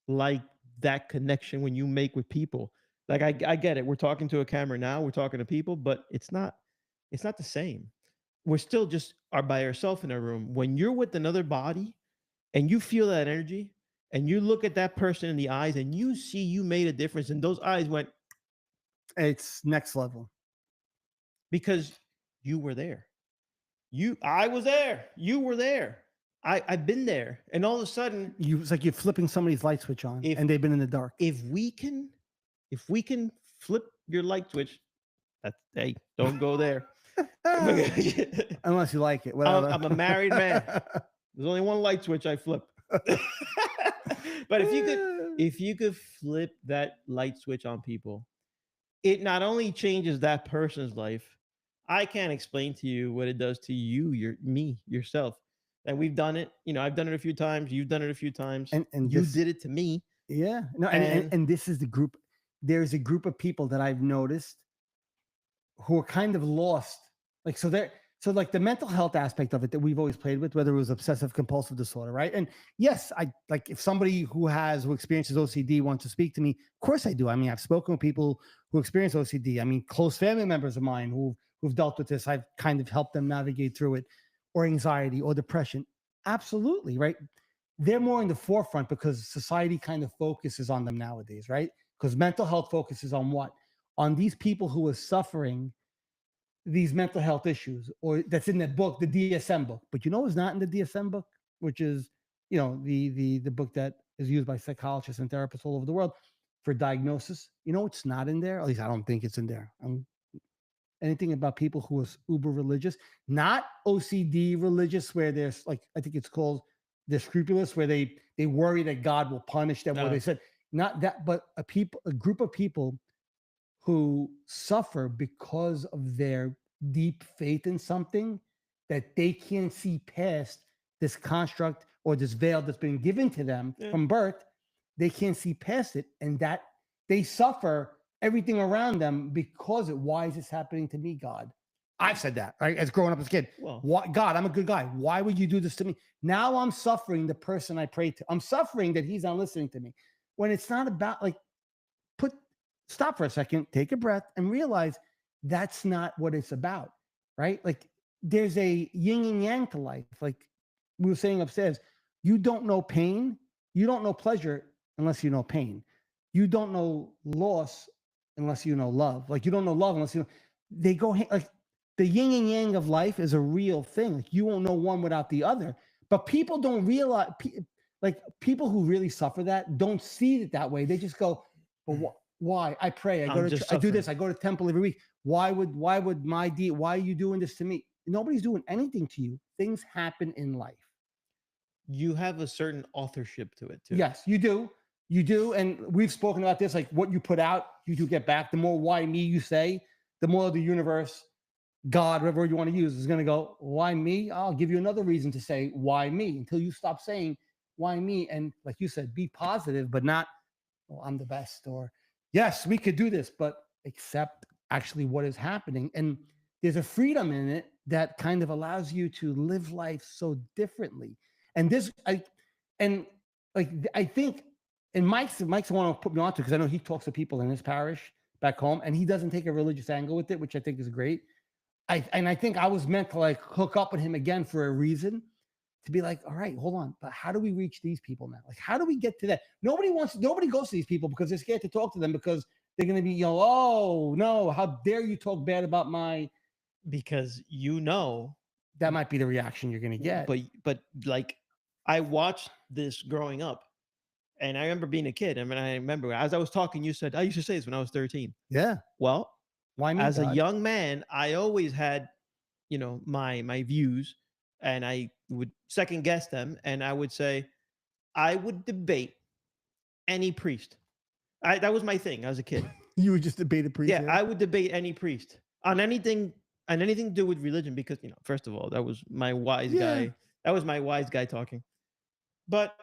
like that connection when you make with people. Like I get it. We're talking to a camera now. We're talking to people, but it's not. It's not the same. We're still just are by ourselves in a room. When you're with another body, and you feel that energy, and you look at that person in the eyes, and you see you made a difference, and those eyes went It's next level. because you were there. I was there. You were there. I've been there, and all of a sudden, It's like you're flipping somebody's light switch on, If- and they've been in the dark. if we can flip your light switch, hey, don't go there. Unless you like it. Whatever. I'm a married man. There's only one light switch I flip. But if you could flip that light switch on people, it not only changes that person's life. I can't explain to you what it does to you, yourself. And we've done it. I've done it a few times. You've done it a few times. And you this- did it to me. Yeah. No, and this is the group. There's a group of people that I've noticed who are kind of lost. Like, so like the mental health aspect of it that we've always played with, whether it was obsessive compulsive disorder, right? And yes, I like if somebody who experiences OCD wants to speak to me, of course I do. I mean, I've spoken with people who experience OCD. I mean, close family members of mine who've dealt with this. I've kind of helped them navigate through it, or anxiety or depression. Absolutely, right? They're more in the forefront because society kind of focuses on them nowadays, right? Because mental health focuses on what? On these people who are suffering these mental health issues, or that's in the book, the DSM book. But you know what's not in the DSM book, which is, the book that is used by psychologists and therapists all over the world for diagnosis. You know what's not in there? At least I don't think it's in there. Anything about people who are uber religious, not OCD religious, where there's like, I think it's called, they're scrupulous, where they worry that God will punish them, or they said not that, but a group of people who suffer because of their deep faith in something that they can't see past this construct or this veil that's been given to them from birth. They can't see past it, and that they suffer everything around them because why is this happening to me, God? I've said that, right? As growing up as a kid. Well, Why, God, I'm a good guy. Why would you do this to me? Now I'm suffering the person I pray to. I'm suffering that he's not listening to me. When it's not about stop for a second, take a breath, and realize that's not what it's about, right? Like there's a yin and yang to life. Like we were saying upstairs, you don't know pain, you don't know pleasure unless you know pain. You don't know loss unless you know love. Like you don't know love unless they go like the yin and yang of life is a real thing. Like you won't know one without the other. But people don't realize, like people who really suffer that don't see it that way. They just go, well, why? I pray. I do this. I go to temple every week. Why are you doing this to me? Nobody's doing anything to you. Things happen in life. You have a certain authorship to it too. Yes, you do. You do. And we've spoken about this, like what you put out, you do get back. The more why me you say, the more the universe, God, whatever you want to use, is going to go, why me? I'll give you another reason to say, why me? Until you stop saying, why me? And like you said, be positive, but not, well, I'm the best, or yes, we could do this, but accept actually what is happening. And there's a freedom in it that kind of allows you to live life so differently. And I think, and Mike's the one to put me on to, because I know he talks to people in his parish back home, and he doesn't take a religious angle with it, which I think is great. I think I was meant to like hook up with him again for a reason, to be like, all right, hold on, but how do we reach these people now? Like, how do we get to that? Nobody goes to these people because they're scared to talk to them, because they're going to be, oh no, how dare you talk bad about because that might be the reaction you're going to get. But like I watched this growing up, And I remember being a kid. I mean, I remember as I was talking, you said, I used to say this when I was 13. Yeah. Well, Why me, as a God? young man, I always had, my views, and I would second guess them. And I would say, I would debate any priest. That was my thing as a kid. You would just debate a priest. Yeah, I would debate any priest on anything to do with religion because, first of all, that was my wise Yeah. guy. That was my wise guy talking. But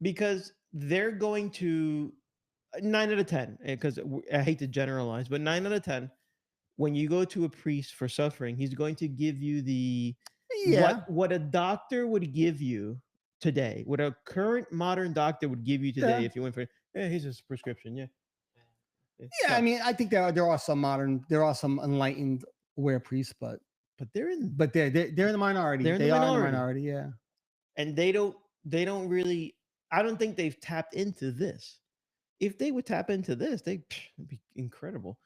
because they're going to 9 out of 10, because I hate to generalize, but 9 out of 10, when you go to a priest for suffering, he's going to give you the Yeah. what a doctor would give you today, what a current modern doctor would give you today Yeah. if you went for, yeah, here's his prescription, yeah. Yeah, I So, mean, I think there are some enlightened aware priests, but but they're in they're in the minority. They're in the They are in the minority. minority. Yeah. and they don't really, I don't think they've tapped into this. If they would tap into this, it'd be incredible.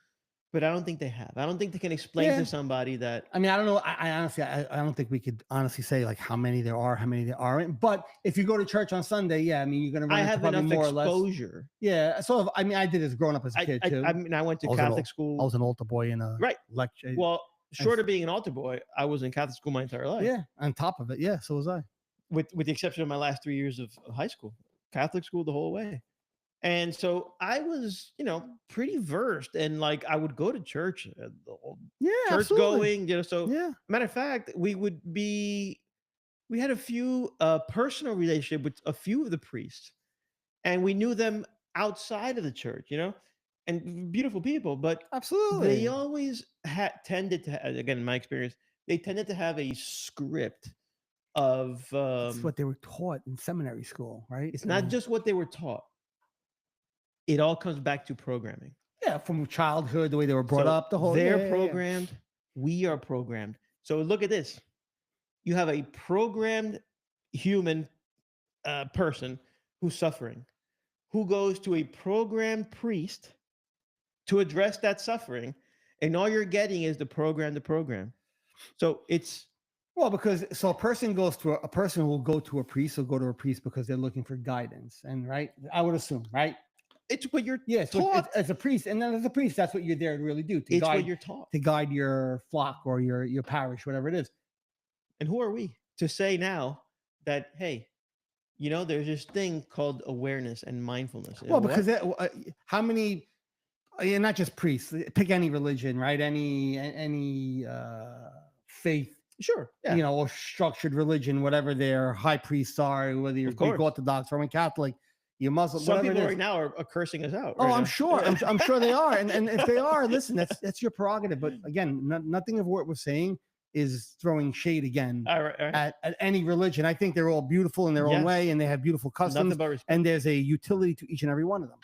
But I don't think they have. I don't think they can explain Yeah. to somebody that I mean, I don't know. I honestly, I don't think we could honestly say like how many there are, how many there aren't. But if you go to church on Sunday, yeah, I mean, you're gonna run I into have probably enough more or less. exposure. Yeah. So I mean, I did as growing up as a kid too. I mean, I went to I was an Catholic I school. was an altar boy in a Right. lecture. Well, short of being an altar boy, I was in Catholic school my entire life. Yeah. On top of it, yeah. So was I. With the exception of my last 3 years of high school, Catholic school the whole way. And so I was, pretty versed, and like I would go to church, the old Yeah. church Absolutely. going, So Yeah. matter of fact, we had a few personal relationship with a few of the priests, and we knew them outside of the church, and beautiful people, but Absolutely. they always tended to, again, in my experience, they tended to have a script of It's what they were taught in seminary school, right? it's not just what they were taught. It all comes back to programming. Yeah, from childhood, the way they were brought So up, the whole. they're yeah. programmed. We are programmed. So look at this. You have a programmed human person who's suffering, who goes to a programmed priest to address that suffering, and all you're getting is the program. So it's Well, because a person will go to a priest because they're looking for guidance, and right, I would assume, right? it's what you're taught as a priest, and then as a priest, that's what you're there to really do it's what you're taught. to guide your flock or your parish, whatever it is. And who are we to say now that, hey, there's this thing called awareness and mindfulness? Well, because how many, not just priests, pick any religion, right? Any faith, sure, yeah. Or structured religion, whatever their high priests are, whether you're Greek Orthodox, Roman Catholic, you're Muslim. Some people right now are cursing us out. Oh, right I'm now. sure. I'm sure they are. And if they are, listen, that's your prerogative. But again, nothing of what we're saying is throwing shade again all right. At any religion. I think they're all beautiful in their own way, and they have beautiful customs, and there's a utility to each and every one of them.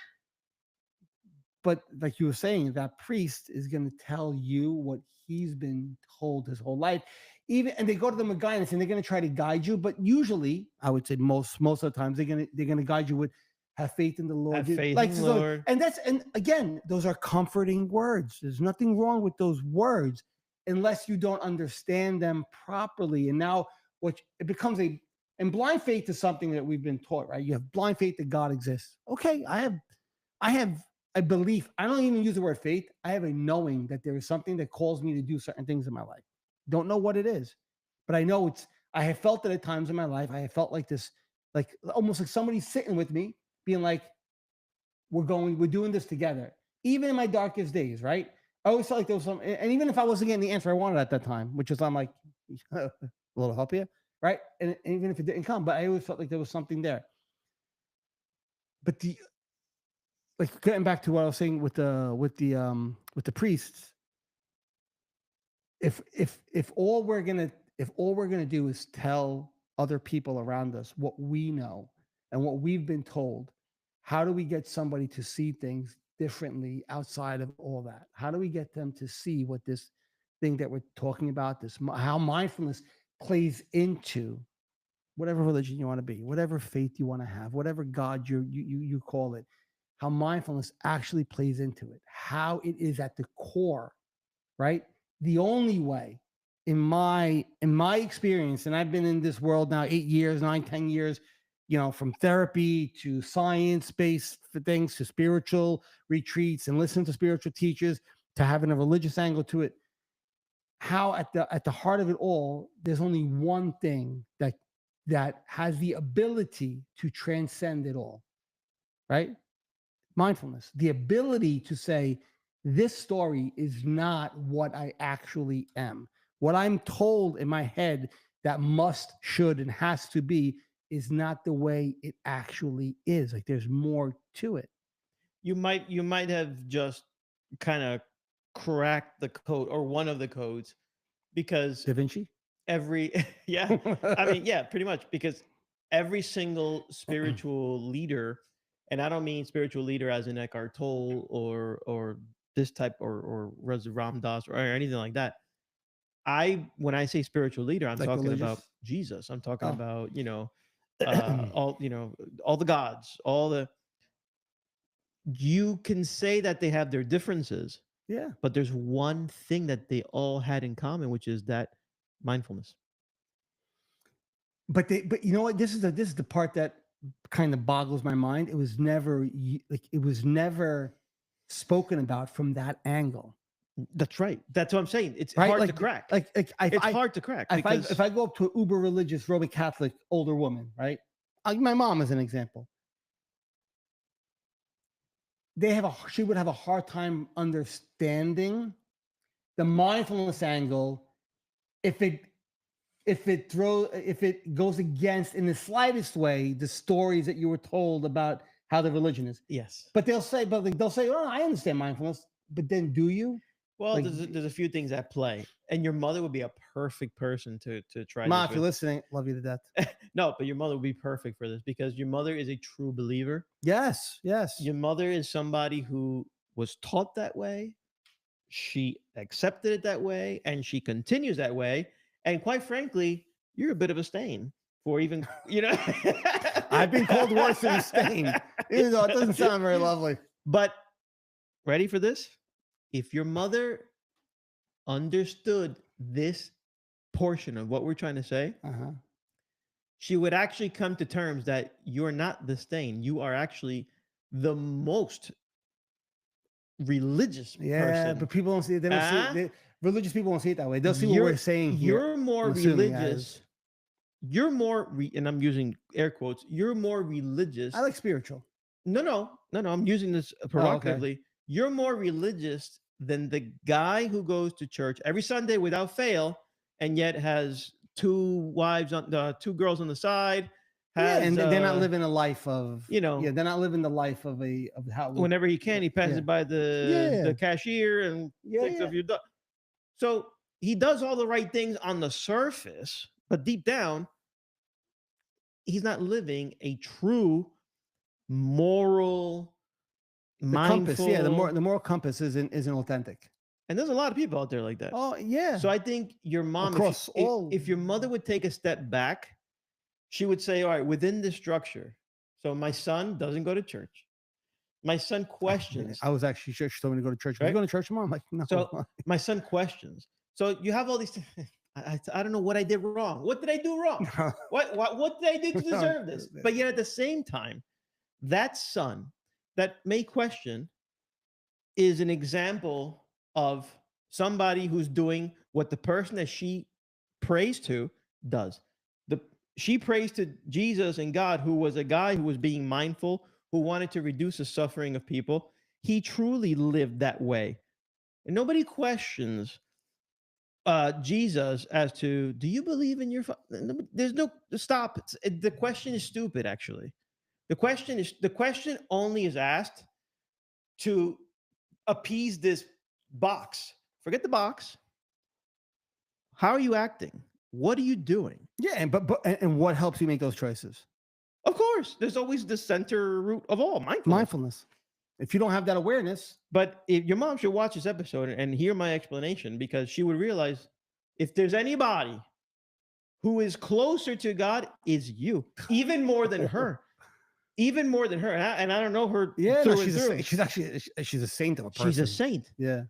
But like you were saying, that priest is going to tell you what he's been told his whole life. And they go to them with guidance, and they're going to try to guide you. But usually, I would say most of the times, they're going to guide you with have faith in the Lord. Have faith in the Lord. And again, those are comforting words. There's nothing wrong with those words, unless you don't understand them properly. And now, it becomes and blind faith is something that we've been taught, right? You have blind faith that God exists. Okay, I have a belief. I don't even use the word faith. I have a knowing that there is something that calls me to do certain things in my life. Don't know what it is, but I know I have felt it at times in my life. I have felt like this, like almost like somebody's sitting with me, being like, we're doing this together. Even in my darkest days, right? I always felt like there was some, and even if I wasn't getting the answer I wanted at that time, which is I'm like, a little help here, right? And even if it didn't come, but I always felt like there was something there. But like getting back to what I was saying with the priests, if all we're gonna do is tell other people around us what we know and what we've been told, how do we get somebody to see things differently outside of all that? How do we get them to see what this thing that we're talking about, how mindfulness plays into whatever religion you want to be, whatever faith you want to have, whatever God you call it, how mindfulness actually plays into it, how it is at the core, right? The only way, in my experience, and I've been in this world now 8 years, 9, 10 years, from therapy to science-based things to spiritual retreats and listening to spiritual teachers to having a religious angle to it. How at the heart of it all, there's only one thing that has the ability to transcend it all, right? Mindfulness, the ability to say, this story is not what I actually am. What I'm told in my head that must, should, and has to be is not the way it actually is. Like there's more to it. You might have just kind of cracked the code or one of the codes, because Da Vinci? every yeah, I mean, yeah, pretty much, because every single spiritual leader, and I don't mean spiritual leader as in Eckhart Tolle or this type or Ram Dass or anything like that. When I say spiritual leader, I'm Like talking about religious? Jesus. I'm talking Oh. about, all, all the gods, all the, you can say that they have their differences, Yeah. but there's one thing that they all had in common, which is that mindfulness. But you know what? This is the part that kind of boggles my mind. It was never spoken about from that angle. That's right. That's what I'm saying. It's Right? hard to crack. It's hard to crack because If I go up to an uber religious Roman Catholic older woman, right? My mom is an example. She would have a hard time understanding the mindfulness angle if it goes against in the slightest way the stories that you were told about how the religion is. yes. But they'll say, oh, I understand mindfulness, but then do you? Well, like- there's a few things at play, and your mother would be a perfect person to try. Ma, this if you're with. listening, love you to death. No, but your mother would be perfect for this because your mother is a true believer. Yes. Your mother is somebody who was taught that way. She accepted it that way, and she continues that way. And quite frankly, you're a bit of a stain for even, I've been called worse than a stain, even though it doesn't sound very lovely. But ready for this? If your mother understood this portion of what we're trying to say, Uh-huh. she would actually come to terms that you're not the stain. You are actually the most religious person. But people don't see it. They don't see it. Religious people don't see it that way. They'll see what You're- we're saying here. You're more I'm assuming religious. You're more, and I'm using air quotes, you're more religious. I like spiritual. No, I'm using this provocatively. You're more religious than the guy who goes to church every Sunday without fail, and yet has two girls on the side. And they're not living a life of, they're not living the life of how. Whenever he can, he passes by the cashier and picks up your dog. So he does all the right things on the surface, but deep down, he's not living a true moral, mindful compass. Yeah, the moral compass isn't authentic. And there's a lot of people out there like that. Oh yeah. So I think your mom, if your mother would take a step back, she would say, all right, within this structure. So my son doesn't go to church. My son questions. I was actually sure she told me to go to church. Right? You going to church, Mom? I'm like, no. So my son questions. So you have all these things. I don't know what I did wrong. What did I do wrong? What did I do to deserve this? But yet at the same time, that son that may question is an example of somebody who's doing what the person that she prays to does. She prays to Jesus and God, who was a guy who was being mindful, who wanted to reduce the suffering of people. He truly lived that way. And nobody questions Jesus as to, do you believe in your there's no stop. The question is stupid, actually. The question only is asked to appease this box. Forget the box. How are you acting? What are you doing? Yeah, and what helps you make those choices? Of course, there's always the center root of all, mindfulness. If you don't have that awareness. But if your mom should watch this episode and hear my explanation, because she would realize if there's anybody who is closer to God, is you, even more than her. Even more than her. And I don't know her. Yeah, no, she's a saint of a person. She's a saint. Yeah.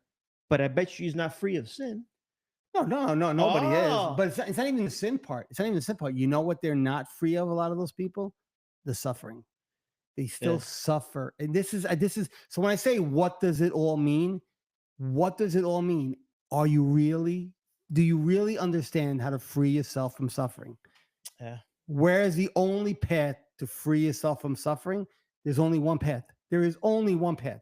But I bet she's not free of sin. No, nobody is. But it's not even the sin part. It's not even the sin part. You know what they're not free of, a lot of those people? the suffering. They still Yeah. suffer. And this is so when I say what does it all mean? What does it all mean? Are you really do you really understand how to free yourself from suffering? Yeah. Whereas the only path to free yourself from suffering, there's only one path. There is only one path.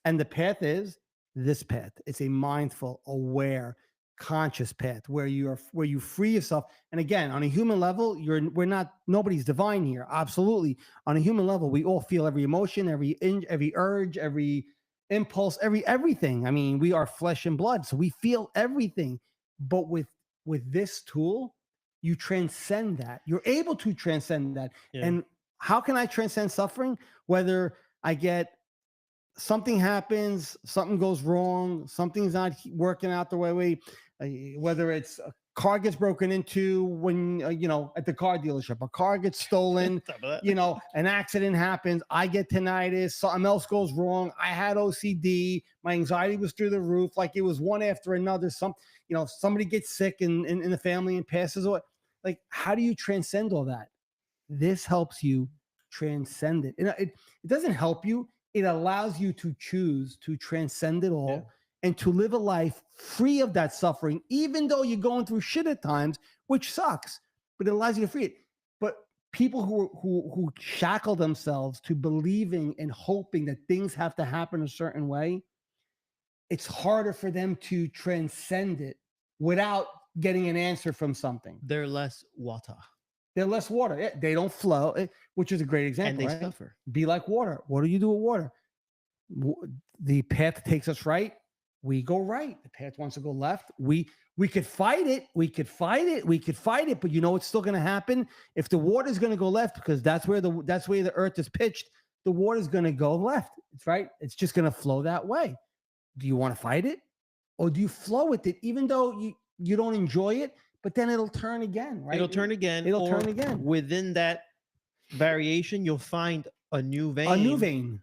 And the path is this path. It's a mindful, aware, conscious path where you free yourself. And again, on a human level, we're not nobody's divine here. Absolutely. On a human level, we all feel every emotion, every urge, every impulse, everything. I mean, we are flesh and blood, so we feel everything. But with this tool, you transcend that. You're able to transcend that. Yeah. And how can I transcend suffering? Whether I get something happens, something goes wrong, something's not working out the way whether it's a car gets broken into when at the car dealership, a car gets stolen, an accident happens, I get tinnitus, something else goes wrong, I had OCD, my anxiety was through the roof, like it was one after another. Somebody gets sick in the family and passes away. Like, how do you transcend all that? This helps you transcend it. It doesn't help you. It allows you to choose to transcend it all and to live a life free of that suffering, even though you're going through shit at times, which sucks, but it allows you to free it. But people who shackle themselves to believing and hoping that things have to happen a certain way, it's harder for them to transcend it without getting an answer from something. They're less water. They're less water. They don't flow, which is a great example. And they right? suffer. Be like water. What do you do with water? The path takes us right. We go right. The path wants to go left. We could fight it. We could fight it. But you know what's still going to happen? If the water is going to go left, because that's where the earth is pitched, the water is going to go left. It's right. It's just going to flow that way. Do you want to fight it, or do you flow with it, even though you don't enjoy it? But then it'll turn again, right? It'll turn again. It'll turn again. Within that variation, you'll find a new vein. A new vein.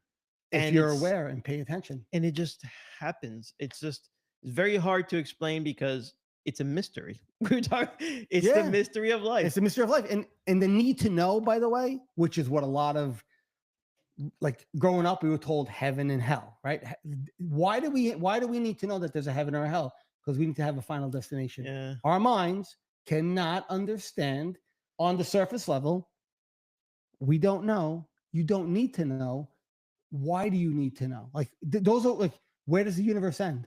If you're aware and pay attention. And it just happens. It's very hard to explain because it's a mystery. It's the mystery of life. It's the mystery of life. And the need to know, by the way, which is what a lot of, like, growing up, we were told heaven and hell, right? Why do we need to know that there's a heaven or a hell? Because we need to have a final destination. Yeah. Our minds cannot understand on the surface level. We don't know. You don't need to know. Why do you need to know? Like, those are like, where does the universe end?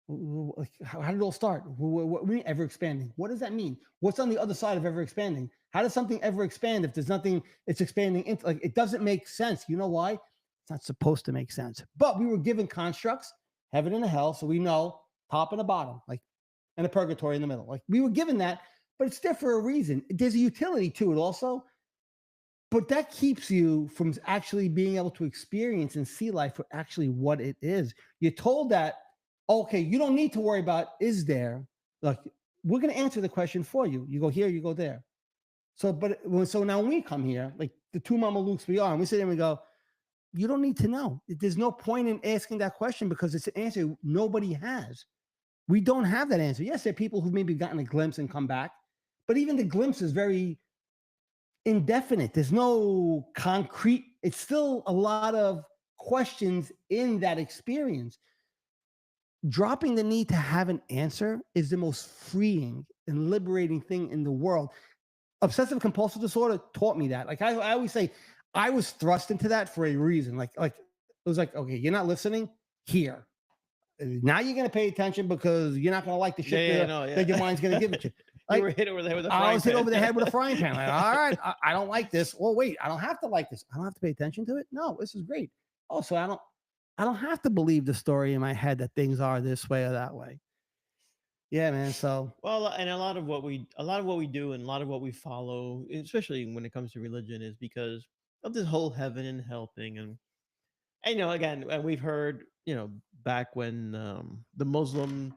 Like, how did it all start? What mean ever expanding? What does that mean? What's on the other side of ever expanding? How does something ever expand if there's nothing it's expanding into? Like, it doesn't make sense. You know why? It's not supposed to make sense. But we were given constructs, heaven and a hell, so we know top and a bottom, like, and a purgatory in the middle. Like, we were given that, but it's there for a reason. There's a utility to it also. But that keeps you from actually being able to experience and see life for actually what it is. You're told that, okay, you don't need to worry about is there. Like, we're going to answer the question for you. You go here, you go there. So now when we come here, like the two Mama Lukes we are, and we sit there and we go, you don't need to know. There's no point in asking that question because it's an answer nobody has. We don't have that answer. Yes, there are people who've maybe gotten a glimpse and come back, but even the glimpse is very indefinite. There's no concrete. It's still a lot of questions in that experience. Dropping the need to have an answer is the most freeing and liberating thing in the world. Obsessive compulsive disorder taught me that. Like, I always say, I was thrust into that for a reason. Like it was like, okay, you're not listening here. Now you're going to pay attention because you're not going to like the shit that your mind's going to give it to you. Like, you were hit over the head with a frying pan. I was hit over the head with a frying pan. Like, all right, I don't like this. Well, wait, I don't have to like this. I don't have to pay attention to it. No, this is great. Oh, so I don't have to believe the story in my head that things are this way or that way. Yeah, man. So, well, and a lot of what we do and a lot of what we follow, especially when it comes to religion, is because of this whole heaven and hell thing. And again, we've heard, back when the Muslim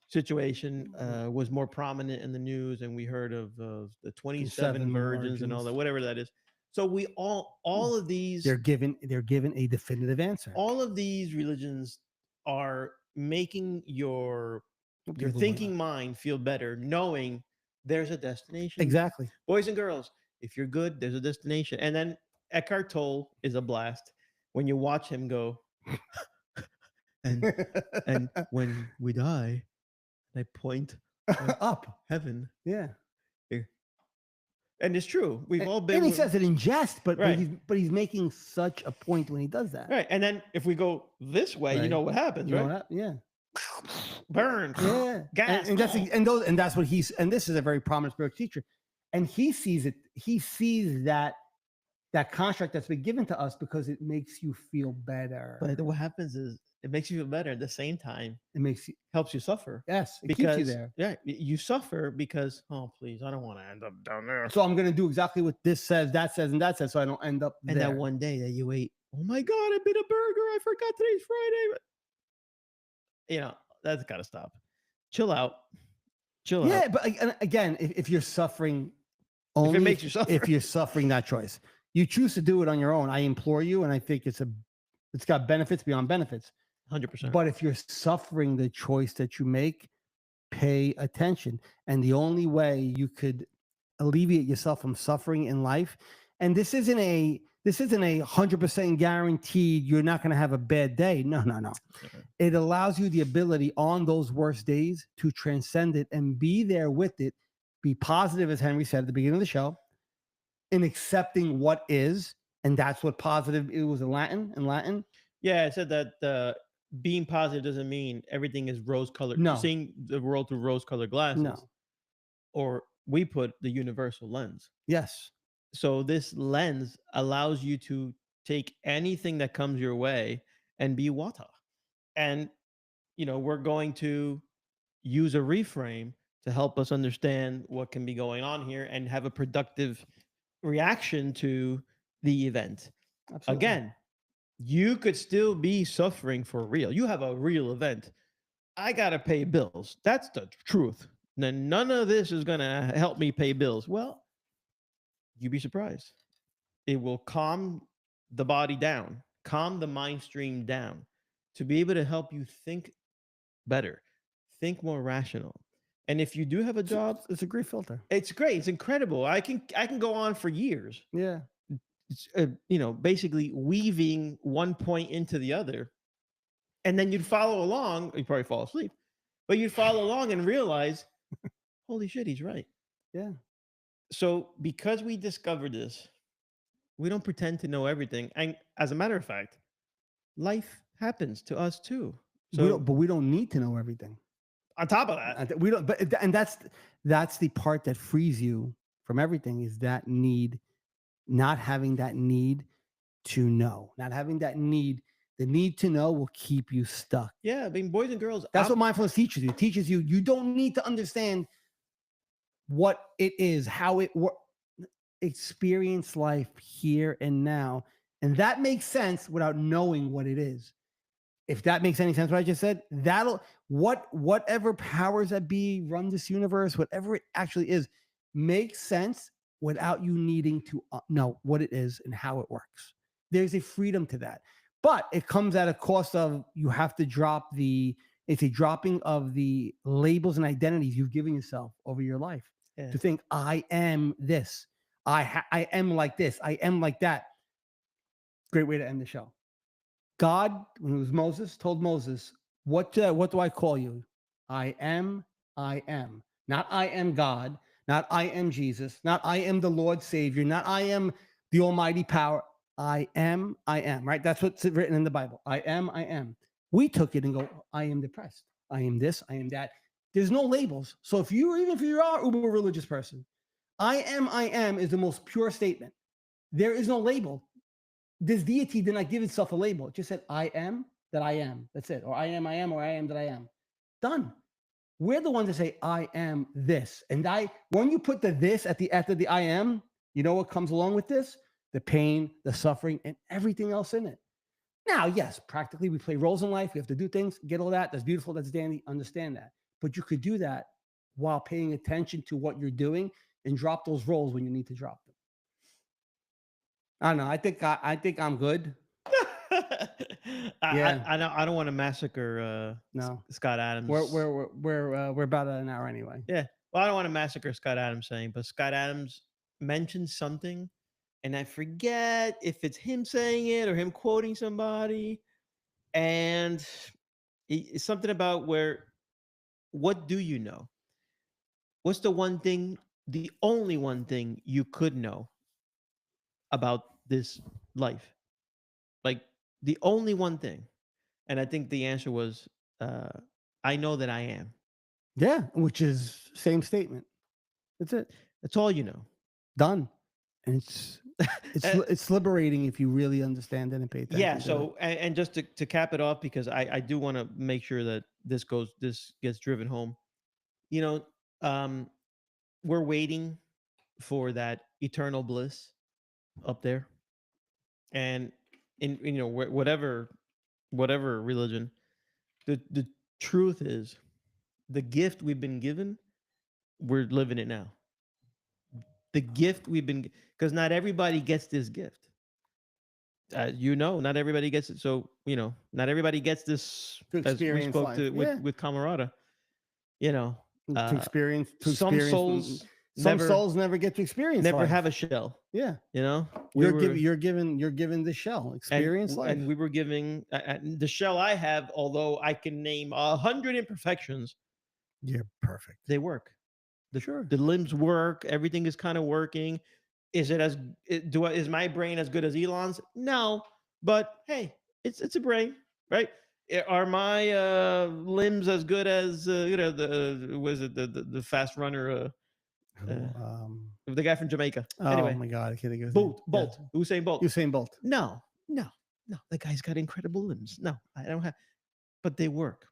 situation was more prominent in the news, and we heard of the 27 virgins and all that, whatever that is. So we all of these, they're given a definitive answer. All of these religions are making your thinking mind feel better, knowing there's a destination. Exactly. Boys and girls, If you're good, there's a destination. And then Eckhart Tolle is a blast when you watch him go, and when we die, they point Up. heaven. Yeah. Here. And it's true. We've all been And he with- says it in jest, but Right. but he's making such a point when he does that. right. And then if we go this way, you Right. know what happens, You know right? that? Yeah. Burn. Yeah. Gas. And that's what he's, and this is a very prominent spiritual teacher. And he sees it, he sees that construct that's been given to us because it makes you feel better. But what happens is it makes you feel better at the same time, It makes you, helps you suffer. yes, it Because keeps you there. yeah, you suffer because, oh please, I don't want to end up down there. So I'm going to do exactly what this says, that says, and that says, so I don't end up And there. that one day that you ate, oh my God, I bit a burger. I forgot today's Friday. You know, that's got to stop. Chill out. Chill out. Yeah, but again, if you're suffering, only makes you suffer. if you're suffering that choice, you choose to do it on your own. I implore you, and I think it's got benefits beyond benefits. 100%. But if you're suffering the choice that you make, pay attention. And the only way you could alleviate yourself from suffering in life, and this isn't a 100% guaranteed you're not going to have a bad day. No. Okay. It allows you the ability on those worst days to transcend it and be there with it. Be positive, as Henry said at the beginning of the show, in accepting what is. And that's what positive, it was in Latin. Yeah, I said that being positive doesn't mean everything is rose-colored. No. Seeing the world through rose-colored glasses. No. Or we put the universal lens. Yes. So this lens allows you to take anything that comes your way and be water. And, you know, we're going to use a reframe to help us understand what can be going on here and have a productive reaction to the event. Absolutely. Again, you could still be suffering for real. You have a real event. I got to pay bills. That's the truth. Then none of this is going to help me pay bills. Well, you'd be surprised. It will calm the body down, calm the mind stream down to be able to help you think better, think more rational. And if you do have a job, It's a great filter. it's great. It's incredible. I can go on for years. Yeah. It's, you know, basically weaving one point into the other. And then you'd follow along. You'd probably fall asleep, but you'd follow along and realize, holy shit, he's right. Yeah. So because we discovered this, we don't pretend to know everything. And as a matter of fact, life happens to us too. So But we don't need to know everything. on top of that, We don't, and that's the part that frees you from everything, is that need, not having that need to know, not having that need. The need to know will keep you stuck. yeah, I mean, boys and girls, That's what mindfulness teaches you. It teaches you, you don't need to understand what it is, how it works. Experience life here and now. And that makes sense without knowing what it is. If that makes any sense, what I just said, whatever powers that be run this universe, whatever it actually is, makes sense without you needing to know what it is and how it works. There's a freedom to that. But it comes at a cost of, you have to drop it's a dropping of the labels and identities you've given yourself over your life. Yeah. To think, I am this, I am like this, I am like that. Great way to end the show. God, when it was Moses, told Moses, what do I call you? I am. Not I am God, not I am Jesus, not I am the Lord Savior, not I am the almighty power. I am, right? That's what's written in the Bible. I am. We took it and go, I am depressed. I am this, I am that. There's no labels. So even if you are uber religious person, I am is the most pure statement. There is no label. This deity did not give itself a label. It just said, I am that I am. That's it. Or I am, or I am that I am. Done. We're the ones that say, I am this. And when you put the this after the I am, you know what comes along with this? The pain, the suffering, and everything else in it. Now, yes, practically we play roles in life. We have to do things, get all that. That's beautiful. That's dandy. Understand that. But you could do that while paying attention to what you're doing and drop those roles when you need to drop them. I don't know. I think I'm good. Yeah. I don't want to massacre No, Scott Adams. we're about an hour anyway. Yeah. Well, I don't want to massacre Scott Adams saying, but Scott Adams mentions something, and I forget if it's him saying it or him quoting somebody, and it's something about where, what do you know? What's the one thing, the only one thing you could know about this life? Like the only one thing. And I think the answer was, uh, I know that I am. Yeah, which is same statement. That's it. That's all you know. Done. And Uh, it's liberating if you really understand it and pay attention. yeah. to it. So, and just to cap it off, because I do want to make sure that this gets driven home. You know, um, we're waiting for that eternal bliss up there, and in whatever religion, the truth is, the gift we've been given, we're living it now. The gift we've been, because not everybody gets this gift. Not everybody gets it. So not everybody gets this, To as we experience spoke life. to Yeah. with Camarada. You know, To experience some souls some souls never get to experience never life. have a shell. Yeah. You know, You're given the shell. Experience life. and we were giving the shell I have. Although I can name 100 imperfections, You're perfect. they work. Sure. The limbs work. Everything is kind of working. Is it as is my brain as good as Elon's? No, but hey, it's a brain, right? Are my limbs as good as the was it the fast runner, the guy from Jamaica? Anyway, Oh my God, I can't think of his Bolt, name. Bolt, Usain Bolt. Usain Bolt. No, the guy's got incredible limbs. No, I don't have, but they work.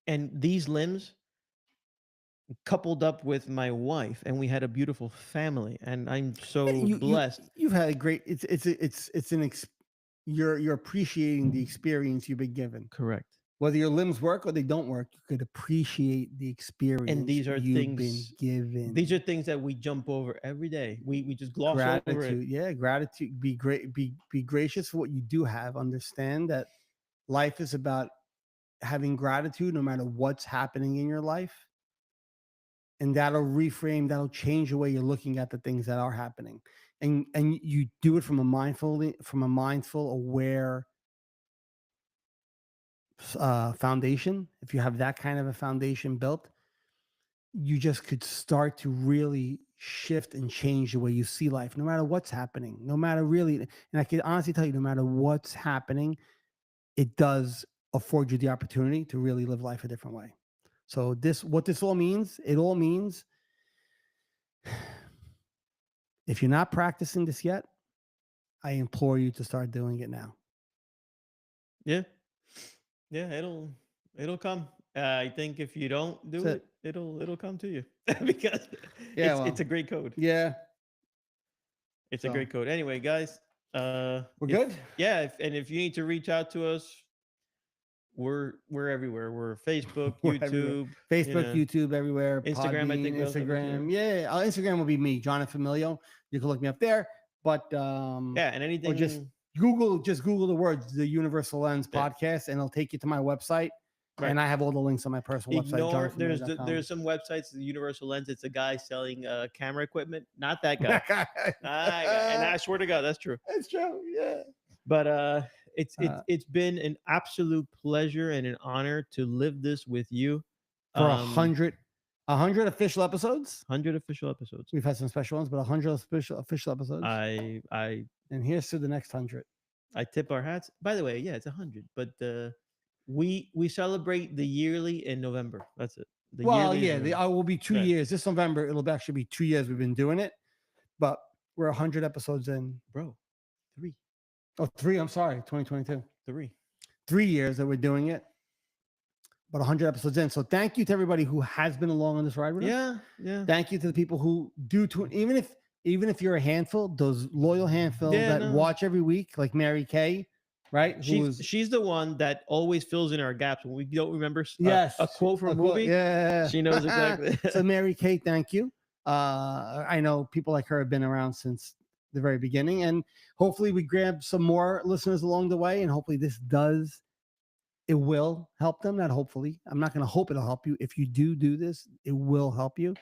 And these limbs coupled up with my wife, and we had a beautiful family, and I'm so blessed. You've had a great. You're appreciating the experience you've been given. Correct. Whether your limbs work or they don't work, you could appreciate the experience. And these are you've things been given. These are things that we jump over every day. We just gloss over it. Yeah, gratitude. Be great. Be gracious for what you do have. Understand that life is about having gratitude, no matter what's happening in your life. And that'll reframe, that'll change the way you're looking at the things that are happening. And you do it from a mindful, aware foundation. If you have that kind of a foundation built, you just could start to really shift and change the way you see life, no matter what's happening, no matter really. And I can honestly tell you, no matter what's happening, it does afford you the opportunity to really live life a different way. So what this all means, it all means, if you're not practicing this yet, I implore you to start doing it now. Yeah. It'll come. I think if you don't do it, it'll come to you because it's a great code. Yeah, it's a great code. Anyway, guys, we're good. Yeah, if you need to reach out to us, we're everywhere. We're Facebook, YouTube, YouTube, everywhere. Instagram, Podbean, I think Instagram. Yeah, Instagram will be me, Jonathan Familio. You can look me up there. But yeah, and anything. Or just Google the words "The Universal Lens Podcast," and it'll take you to my website. Right. And I have all the links on my personal website. There's some websites, the Universal Lens. It's a guy selling camera equipment. Not that guy. And I swear to God, that's true. That's true. Yeah. But it's been an absolute pleasure and an honor to live this with you for 100 official episodes. 100 official episodes. We've had some special ones, but 100 official episodes. And here's to the next 100. I tip our hats. By the way, yeah, it's 100, but we celebrate the yearly in November. That's it. I will be 2 years. This November, it'll actually be 2 years we've been doing it, but we're 100 episodes in. Bro, 3. Oh, 3. I'm sorry. 2022. 3 years that we're doing it, but 100 episodes in. So thank you to everybody who has been along on this ride with us. Yeah. Thank you to the people who do tune, even if you're a handful, those loyal handful watch every week, like Mary Kay, right? She's the one that always fills in our gaps when we don't remember a quote from a movie. Yeah, she knows exactly. So Mary Kay, thank you. I know people like her have been around since the very beginning, and hopefully we grab some more listeners along the way, and hopefully it will help them. Not hopefully, I'm not going to hope it'll help you. If you do this, it will help you.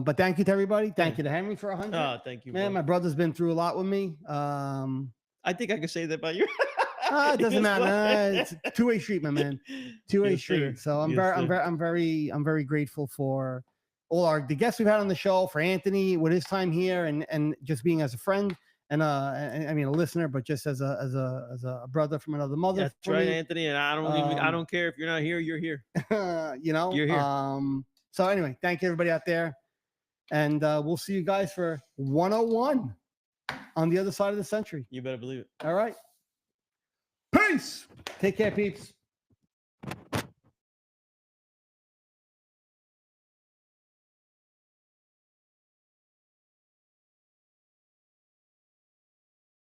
But thank you to everybody. Thank you to Henry for 100. Thank you, Man, bro. my brother's been through a lot with me. I think I can say that about you. It doesn't matter. It's a two-way street, my man. Two-way Yes, street. sir. So I'm Yes, I'm very grateful for all the guests we've had on the show, for Anthony with his time here, and just being as a friend and I mean a listener, but just as a brother from another mother. That's for right, me. Anthony. And I Um, don't care if you're not here. You're here. You know, You're here. So anyway, thank you everybody out there, and we'll see you guys for 101 on the other side of the century. You better believe it. All right. Peace. Take care, peeps.